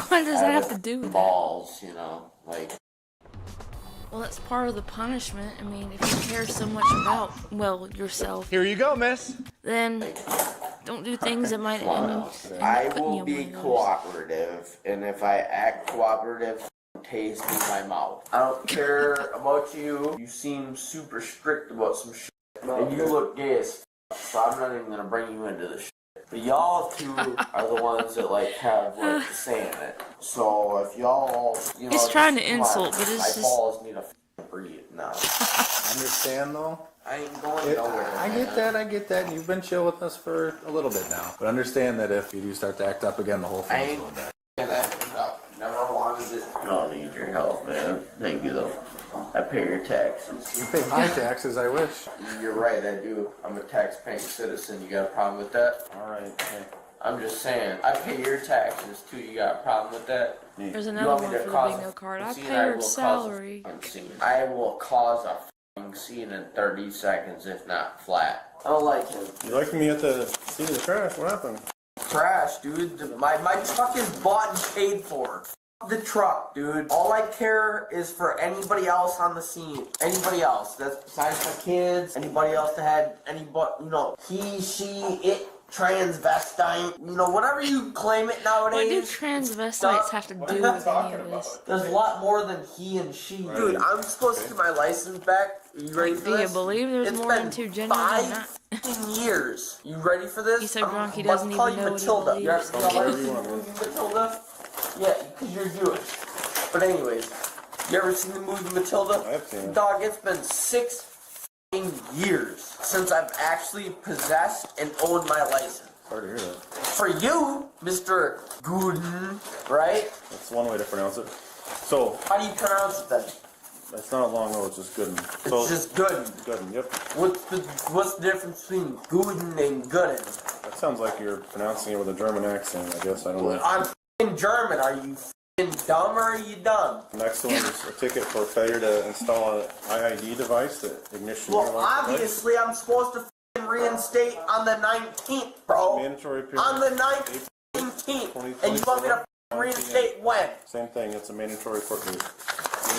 What does that have to do with that? Balls, you know, like. Well, that's part of the punishment. I mean, if you care so much about, well, yourself. Here you go, miss. Then don't do things that might end up I putting will you be in one of those. cooperative, and if I act cooperative, taste in my mouth. I don't care about you. You seem super strict about some shit. And you look gay as f, so I'm not even gonna bring you into this shit. But y'all two are the ones that like have like saying it. So if y'all, you know, he's trying to insult, but it's my just. balls need a breathe now. Understand though? I ain't going nowhere. I get that. You've been chill with us for a little bit now. But understand that if you do start to act up again, the whole I thing's ain't going down. acting up. Never wanted it. I don't need your help, man. Thank you though. I pay your taxes. You pay my taxes, I wish. You're right, I do. I'm a tax-paying citizen. You got a problem with that? Alright, hey. I'm just saying, I pay your taxes too. You got a problem with that? There's You another want one me for to the cause bingo a card. I scene? pay I her will cause a salary. f***ing scene. I will cause a f***ing scene in 30 seconds, if not flat. I don't like him. You like me at the scene of the crash? What happened? Trash, dude. My truck is bought and paid for. F*** the truck, dude. All I care is for anybody else on the scene. Anybody else. That's besides my kids. Anybody else that had anybody, you know, he, she, it, transvestite, you know, whatever you claim it nowadays. What do transvestites have to do with any of this? There's a lot more than he and she. Dude, I'm supposed to get my license back. Are you ready for Do you this? believe there's more than two genders than that? 5 years. You ready for this? He's so drunk he doesn't even know Matilda. what he You ever believes. seen the movie Matilda? Yeah, because you're Jewish. But anyways, you ever seen the movie Matilda? I've seen it. Dog, it's been 6 years since I've actually possessed and owned my license. Sorry to hear that. For you, Mr. Gooden, right? That's one way to pronounce it. So, How do you pronounce it then? it's not a long O, it's just Gooden. It's just Gooden. Gooden, yep. What's the difference between Gooden and Gooden? That sounds like you're pronouncing it with a German accent, I guess. I don't know. I'm f***ing German. Are you f***ing dumb or are you dumb? Next one is a ticket for failure to install an IID device, the ignition. Well, obviously, I'm supposed to f***ing reinstate on the 19th, bro. Mandatory period. On the 19th. And you want me to f***ing reinstate when? Same thing, it's a mandatory court date.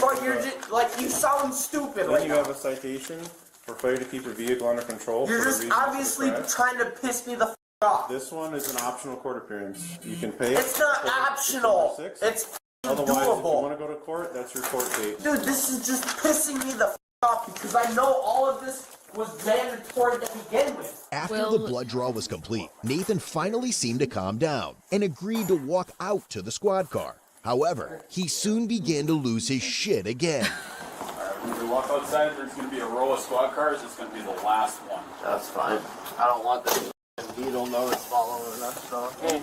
But you're just, like, you sound stupid right Then you now. have a citation for failure to keep your vehicle under control. You're for the just reason for the obviously crash. trying to piss me the f*** off. This one is an optional court appearance. You can pay it. It's not optional. It's f***ing Otherwise, if you doable. want to go to court, that's your court date. Dude, this is just pissing me the f*** off because I know all of this was mandatory to begin with. After the blood draw was complete, Nathan finally seemed to calm down and agreed to walk out to the squad car. However, he soon began to lose his shit again. When we walk outside, there's going to be a row of squad cars. It's going to be the last one. That's fine. I don't want this beetle nose following us, so. Hey,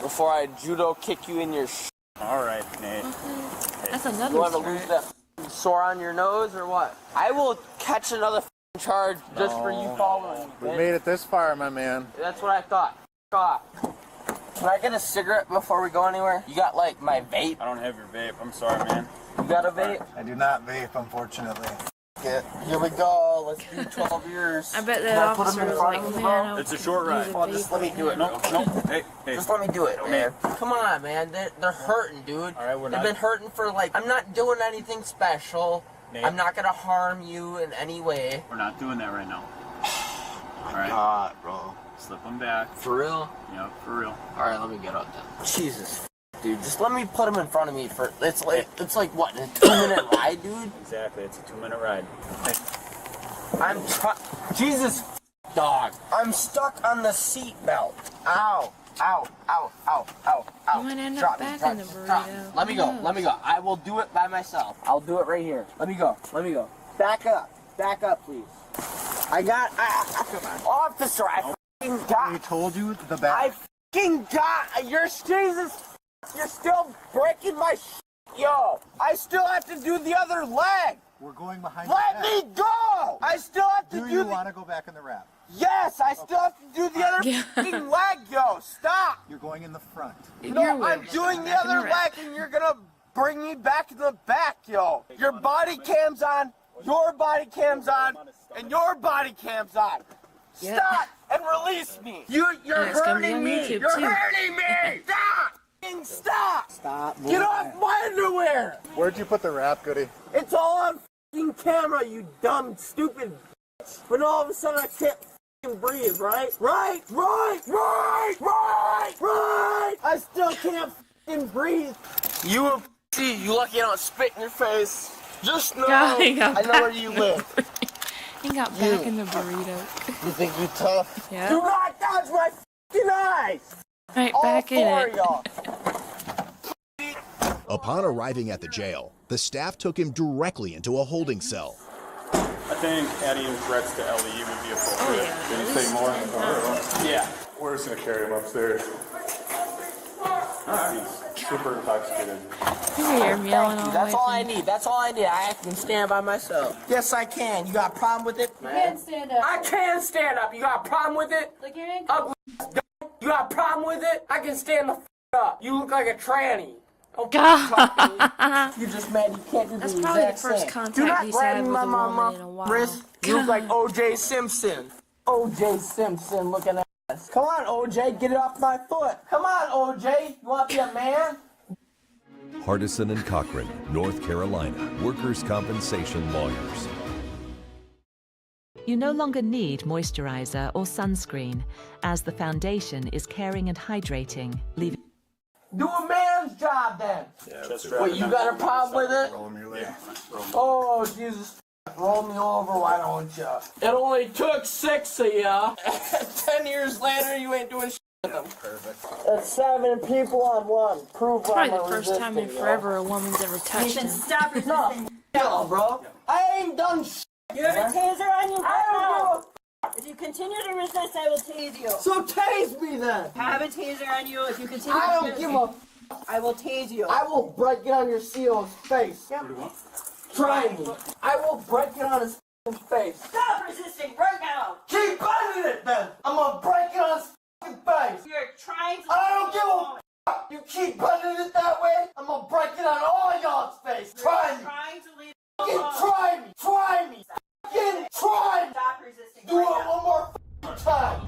before I judo kick you in your Alright, Nate. That's another You want to threat. lose that sore on your nose or what? I will catch another charge just for you following me. We bitch. made it this far, my man. That's what I thought. God. Can I get a cigarette before we go anywhere? You got like my vape? I don't have your vape. I'm sorry, man. You got a vape? I do not vape, unfortunately. Here we go. Let's do 12 years. I bet Can that I put 'em officer in was front like, of you, man, It's a short ride. Oh, just let me do it. No. Hey. Just let me do it, man. Come on, man. They're hurting, dude. All right, we're They've not. been hurting for like. I'm not doing anything special. Nate. I'm not gonna harm you in any way. We're not doing that right now. Alright? God, bro. Slip them back. For real? Yep, for real. All right, let me get up then. Jesus, dude. Just let me put them in front of me for. It's like what? A 2-minute ride, dude. Exactly. It's a 2-minute ride. Hey. I'm Jesus, dog. I'm stuck on the seat belt. Ow. Ow, ow, ow, ow, ow. You might end Drop up me, back drop in the me, burrito. drop me. Let me go, let me go. I will do it by myself. I'll do it right here. Let me go, let me go. Back up, please. I got, come on. Officer, I f***ing got. We told you the back. I f***ing got. You're still breaking my yo. I still have to do the other leg. We're going behind Let me go. I still have to do you the. want to go back in the wrap? Yes, I still have to do the other f***ing leg, yo. Stop. You're going in the front. No, I'm doing the other leg, and you're gonna bring me back in the back, yo. Your body cam's on, your body cam's on, and your body cam's on. Stop and release me. You're hurting me. You're hurting me. Stop. F***ing Stop. Stop. Get off my underwear. Where'd you put the wrap, Goody? It's all on f***ing camera, you dumb, stupid bitch. But all of a sudden I can't f***ing breathe, right? Right. I still can't f***ing breathe. You lucky I don't spit in your face. Just know God, I know where you live. He got back in the burrito. You think you tough? Yeah. Do not dodge my f***ing eyes! Right, All back in four it. of y'all. Upon arriving at the jail, the staff took him directly into a holding cell. I think adding threats to LE would be appropriate. Can you say more? Yeah. We're just gonna carry him upstairs. He's super intoxicated. You hear him yelling all the way. That's all I need. That's all I need. I can stand by myself. Yes, I can. You got a problem with it? You can't stand up. I can stand up. You got a problem with it? Look, you ain't Ugly. You got a problem with it? I can stand the f up. You look like a tranny. Oh, God. You're just mad you can't do That's the probably the exact first same. contact Do not he's grab had me with by a my woman in a while. wrist. You look like O.J. Simpson. O.J. Simpson looking ass. Come on, O.J. Get it off my foot. Come on, O.J. You want to be a man? Hardison and Cochran, North Carolina, workers' compensation lawyers. You no longer need moisturizer or sunscreen, as the foundation is caring and hydrating, leaving... Do a man's job then. Wait, you got a problem with it? Roll him your leg. Oh, Jesus. Roll me over, why don't you? It only took 6 of ya. 10 years later, you ain't doing shit with them. Perfect. That's 7 people on 1. Prove Probably I'm the first time in forever a woman's ever touched him. stop resisting. No, bro. I ain't done shit. You have a taser on you right now. I If you continue to resist, I will tase you. So tase me then. I have a taser on you. If you continue I to don't resist, give a I will tase you. I will break it on your CEO's face. Yep. Try me. I will break it on his face. Stop resisting. Break out. Keep biting it then. I'm gonna break it on his face. You're trying to. I don't give a f. You keep biting it that way, I'm gonna break it on all y'all's face. Try me. Trying to leave. Try me. Try me. Try me. Stop resisting. Do it one more time.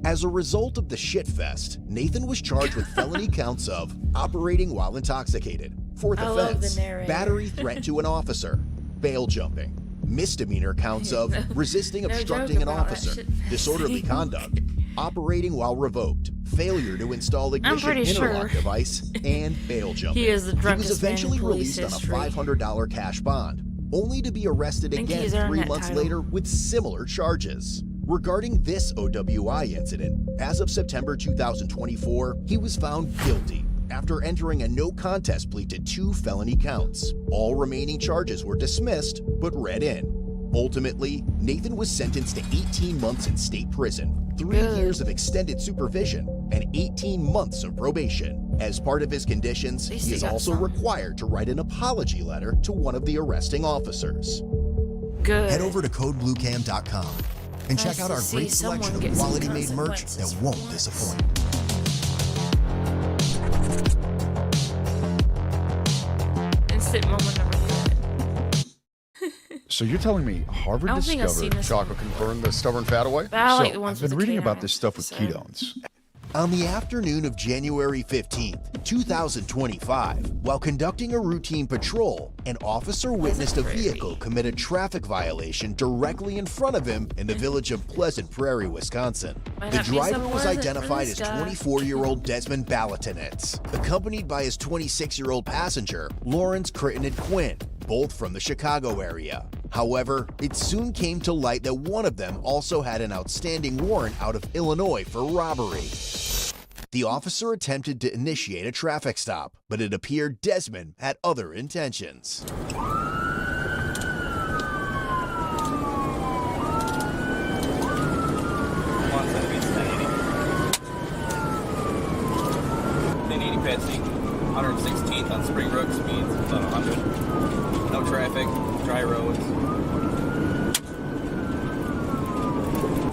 As a result of the shitfest, Nathan was charged with felony counts of operating while intoxicated, fourth I love offense, the narrator. battery threat to an officer, bail jumping, misdemeanor counts of resisting No obstructing joke an about that officer, shit. disorderly conduct, operating while revoked, failure to install ignition pretty interlock sure device, and bail jumping. He is the He drunkest was man in eventually police released history. on a $500 cash bond, only to be arrested Think again he's earned 3 that months title. later with similar charges. Regarding this OWI incident, as of September 2024, he was found guilty after entering a no contest plea to 2 felony counts. All remaining charges were dismissed, but read in. Ultimately, Nathan was sentenced to 18 months in state prison, 3 years of extended supervision, and 18 months of probation. As part of his conditions, least he he is got also some. required to write an apology letter to one of the arresting officers. Good. Head over to codebluecam.com and Nice check out to our see great someone selection get of some quality-made merch that consequences won't for disappoint. Instant moment number 3. So you're telling me Harvard I don't think I've seen discovered this chocolate can burn the stubborn fat away? But I like So the ones I've with been the reading about canine, this stuff with so. ketones. On the afternoon of January 15th, 2025, while conducting a routine patrol, an officer witnessed a vehicle commit a traffic violation directly in front of him in the village of Pleasant Prairie, Wisconsin. Might The not be driver so was pleasant for identified this as guy. 24-year-old Desmond Balatinitz, accompanied by his 26-year-old passenger, Lawrence Crittenden Quinn, both from the Chicago area. However, it soon came to light that one of them also had an outstanding warrant out of Illinois for robbery. The officer attempted to initiate a traffic stop, but it appeared Desmond had other intentions. Patsy, 116th on Springbrook, speeds about 100. No traffic, dry roads.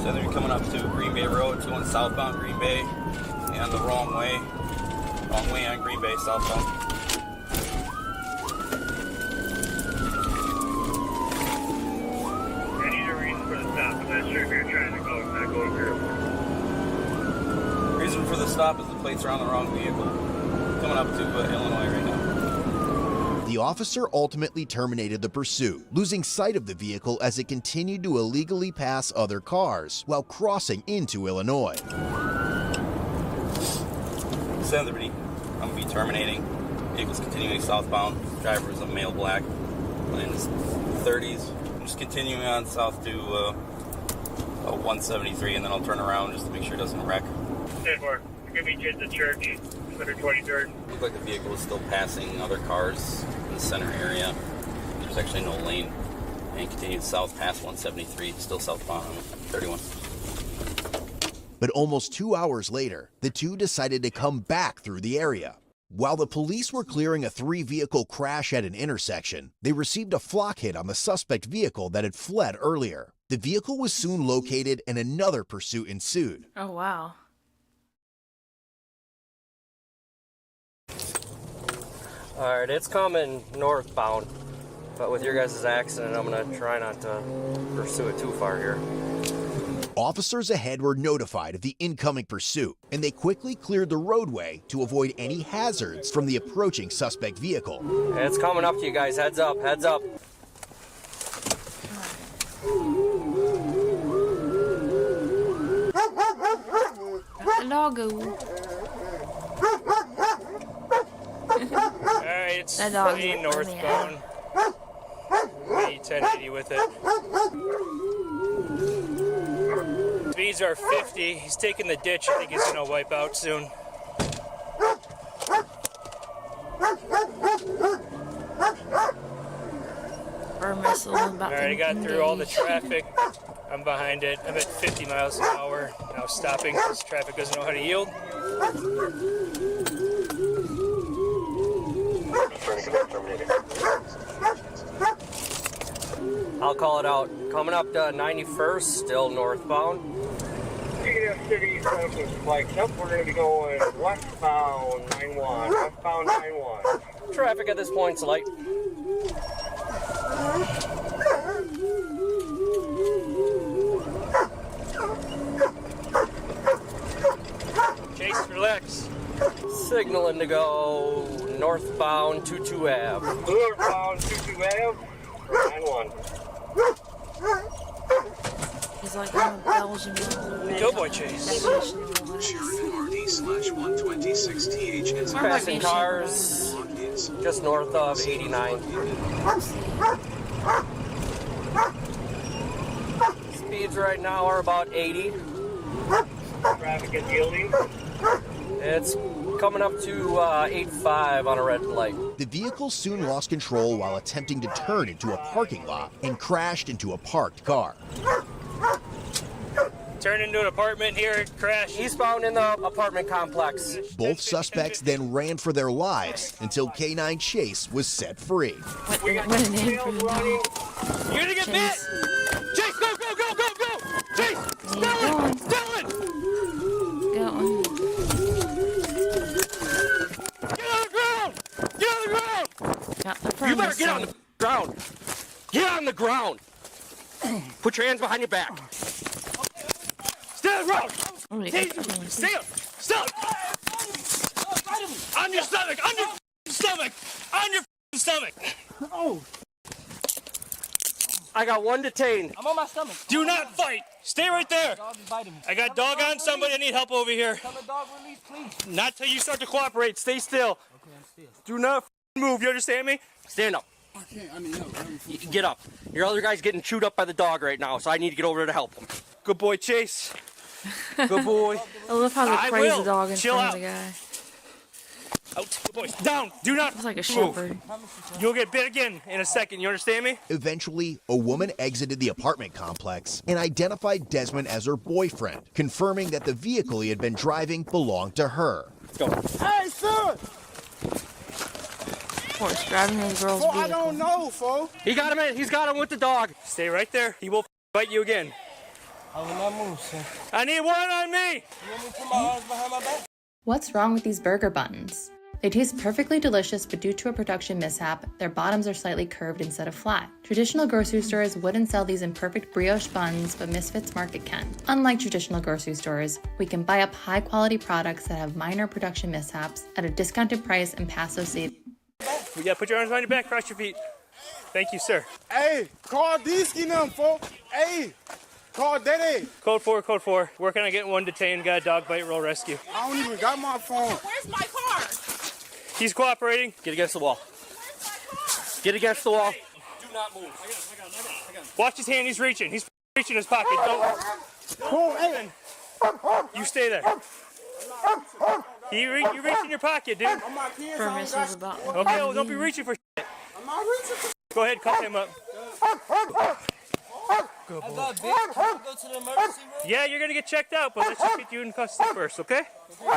So then you're coming up to Green Bay Road, going southbound Green Bay, and the wrong way on Green Bay southbound. I need a reason for the stop. I'm not sure if you're trying to go through. Reason for the stop is the plates are on the wrong vehicle. Coming up to Illinois right now. The officer ultimately terminated the pursuit, losing sight of the vehicle as it continued to illegally pass other cars while crossing into Illinois. Descend Liberty. I'm going to be terminating. Vehicle's continuing southbound. Driver is a male black, in his 30s. I'm just continuing on south to 173, and then I'll turn around just to make sure it doesn't wreck. 10-4. Give me just the church, 123rd. Looked like the vehicle was still passing other cars in the center area. There's actually no lane. And continued south past 173, still southbound on 31. But almost 2 hours later, the two decided to come back through the area. While the police were clearing a 3-vehicle crash at an intersection, they received a flock hit on the suspect vehicle that had fled earlier. The vehicle was soon located and another pursuit ensued. Oh, wow. All right, it's coming northbound, but with your guys' accident, I'm gonna try not to pursue it too far here. Officers ahead were notified of the incoming pursuit, and they quickly cleared the roadway to avoid any hazards from the approaching suspect vehicle. It's coming up to you guys, heads up, heads up. Doggo. Alright, it's fleeing northbound. 1080 with it. Speeds are 50. He's taking the ditch. I think he's gonna wipe out soon. Alright, I got through all the traffic. I'm behind it. I'm at 50 miles an hour. Now stopping because traffic doesn't know how to yield. I'll call it out. Coming up to 91st, still northbound. City traffic spikes up. We're going to be going westbound 91. Westbound 91. Traffic at this point's light. Chase, relax. Signaling to go northbound 22 Ave. Northbound 22 Ave. 91. He's like, I'm a Belgian. Go boy, Chase. Passing cars just north of 89. Speeds right now are about 80. Traffic is yielding. It's coming up to 85 on a red light. The vehicle soon lost control while attempting to turn into a parking lot and crashed into a parked car. Turn into an apartment here, crash. Eastbound in the apartment complex. Both suspects then ran for their lives until K9 Chase was set free. What a name for the dog. You're gonna get bit! Chase, go, go, go, go, go! Chase! Dylan! Dylan! Going. Get on the ground! Get on the ground! You better get on the ground. Get on the ground. Put your hands behind your back. Stay on the ground! Stay up! Stop! On your stomach! On your stomach! On your stomach! Oh! I got one detained. I'm on my stomach. Do not fight! Stay right there! I got dog on somebody. I need help over here. Tell the dog release, please. Not till you start to cooperate. Stay still. Okay, I'm still. Do not move. You understand me? Stand up. I can't. I mean, no. Get up. Your other guy's getting chewed up by the dog right now, so I need to get over there to help him. Good boy, Chase. Good boy. I love how they praise the dog in Chill front out. of the guy. Out, good boys. Down. Do not It's like a move. shepherd. You'll get bit again in a second. You understand me? Eventually, a woman exited the apartment complex and identified Desmond as her boyfriend, confirming that the vehicle he had been driving belonged to her. Let's go. Hey, sir! Of course, driving his girl's Fo, vehicle. I don't know, fo. He got him in. He's got him with the dog. Stay right there. He will bite you again. I will not move, sir. I need one on me. You want me to put my arms behind my back? What's wrong with these burger buns? They taste perfectly delicious, but due to a production mishap, their bottoms are slightly curved instead of flat. Traditional grocery stores wouldn't sell these in perfect brioche buns, but Misfits Market can. Unlike traditional grocery stores, we can buy up high-quality products that have minor production mishaps at a discounted price and pass those savings. You gotta put your arms behind your back, cross your feet. Thank you, sir. Hey, call Deesky them, fo. Hey, Call Daddy. Code 4. Working on getting one detained. Got a dog bite, roll rescue. I don't even got my phone. Where's my car? He's cooperating. Get against the wall. Get against the wall. Do not move. I got him. Watch his hand. He's reaching. He's reaching his pocket. Don't. You stay there. You reach in your pocket, dude. Permission's about. Okay, well, don't be reaching for shit. I'm not reaching for. Go ahead, call him up. Good boy. I got big. Can I go to the emergency room? Yeah, you're gonna get checked out, but let's just get you in custody first, okay? Can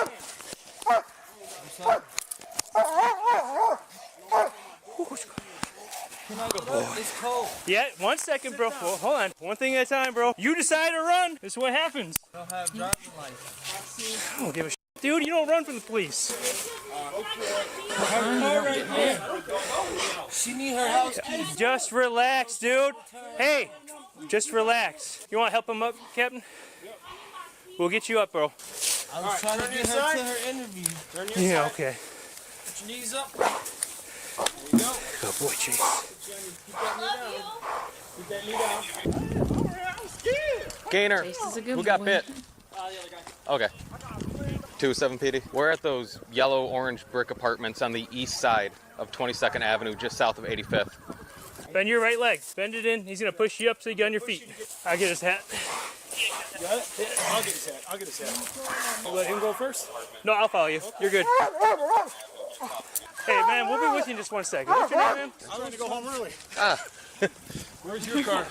I get up? It's cold. Yeah, 1 second, bro. Well, hold on. One thing at a time, bro. You decide to run. This is what happens. I don't have driving license. I don't give a shit. Dude, you don't run from the police. She need her house keys. Just relax, dude. Hey, just relax. You want to help him up, Captain? We'll get you up, bro. I was trying to get her to her interview. Yeah, okay. Put your knees up. There you go. Good boy, Chase. Keep that knee down. Gainer, Chase is a good who got boy. bit? Okay. 2-7 PD. We're at those yellow-orange brick apartments on the east side of 22nd Avenue, just south of 85th. Bend your right leg. Bend it in. He's going to push you up so you get on your feet. I'll get his hat. You got it? I'll get his hat. I'll let him go first. No, I'll follow you. You're good. Hey, man, we'll be with you in just 1 second. What's your name, man? I'm trying to go home early. Ah. Where's your car?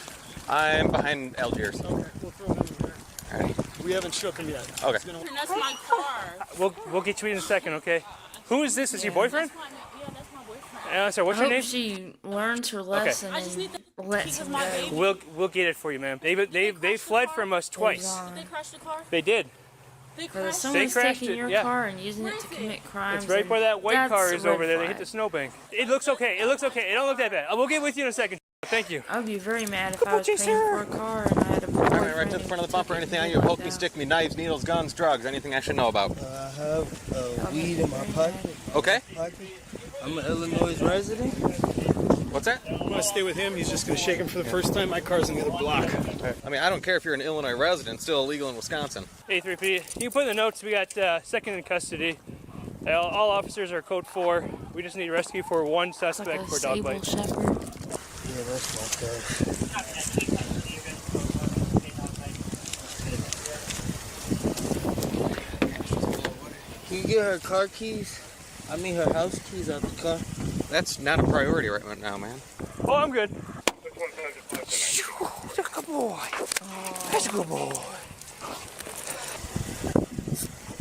I'm behind Algiers. Okay, we'll throw him in there. Alright. We haven't shook him yet. Okay. That's my car. We'll get you in a second, okay? Who is this? Is your boyfriend? Yeah, that's my boyfriend. Sorry, what's I your hope name? she learns her lesson and lets him go. We'll get it for you, ma'am. They fled from us twice. Did they crash the car? They did. But if someone's crashed taking it, your yeah. car and using it to commit crimes, It's right then where that white that's car a is red over there. They flag. hit the snowbank. It looks okay. It looks okay. It don't look that bad. We'll get with you in a second. Thank you. I would be very mad if I was paying for a car and I had a boyfriend. Alright, right to the front of the bumper. Anything on you? Poke me, stick me, knives, needles, guns, drugs. Anything I should know about? I have weed in my pocket. Okay. I'm an Illinois resident. What's that? I'm going to stay with him. He's just going to shake him for the first time. My car's in the other block. I mean, I don't care if you're an Illinois resident, still illegal in Wisconsin. A3P. You can put in the notes. We got second in custody. All officers are code 4. We just need rescue for one suspect for dog bite. Shepherd. Yeah, that's my car. Can you get her car keys? I mean her house keys out the car. That's not a priority right now, man. Oh, I'm good. That's a good boy. That's a good boy.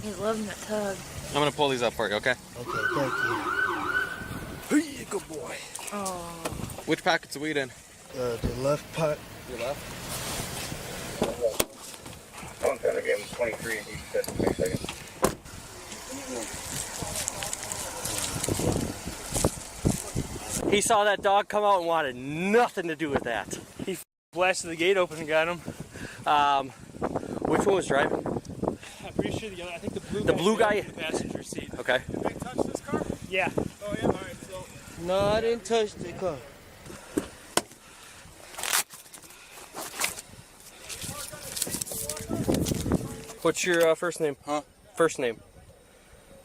He's loving that tug. I'm gonna pull these up for you, okay? Okay, thank you. Hey, good boy. Oh. Which pocket's the weed in? The left pot. Your left? One time again, 23 and he said 20 seconds. He saw that dog come out and wanted nothing to do with that. He blasted the gate open and got him. Which one was driving? I'm pretty sure I think The blue guy? in the passenger seat. Okay. Did they touch this car? Yeah. Oh, yeah. All right. So. No, I didn't touch the car. What's your first name? Huh? First name.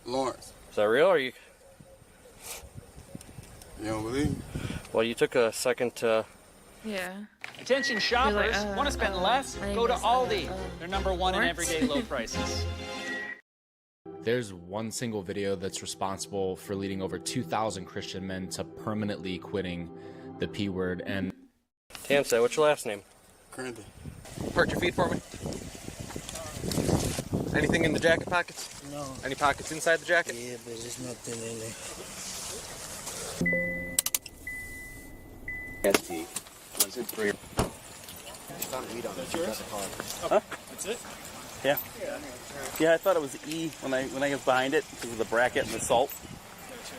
Lawrence. Is that real or you? You don't believe me? Well, you took a second to. Yeah. Attention shoppers, want to spend less? Go to Aldi. They're #1 in Lawrence? everyday low prices. There's one single video that's responsible for leading over 2,000 Christian men to permanently quitting the P word. And Tamsa, what's your last name? Crandon. Park your feet for me. Anything in the jacket pockets? No. Any pockets inside the jacket? Yeah, but there's nothing in there. SD. Was it 3? That's yours? Huh? That's it? Yeah. Yeah, I thought it was E when I was behind it because of the bracket and the salt.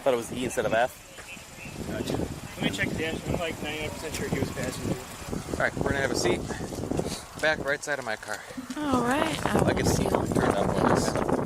Thought it was E instead of F. Gotcha. Let me check the dash. I'm like 99% sure he was passenger. Alright, we're gonna have a seat. Back right side of my car. All right. I I'll will get the see key all turned up. this.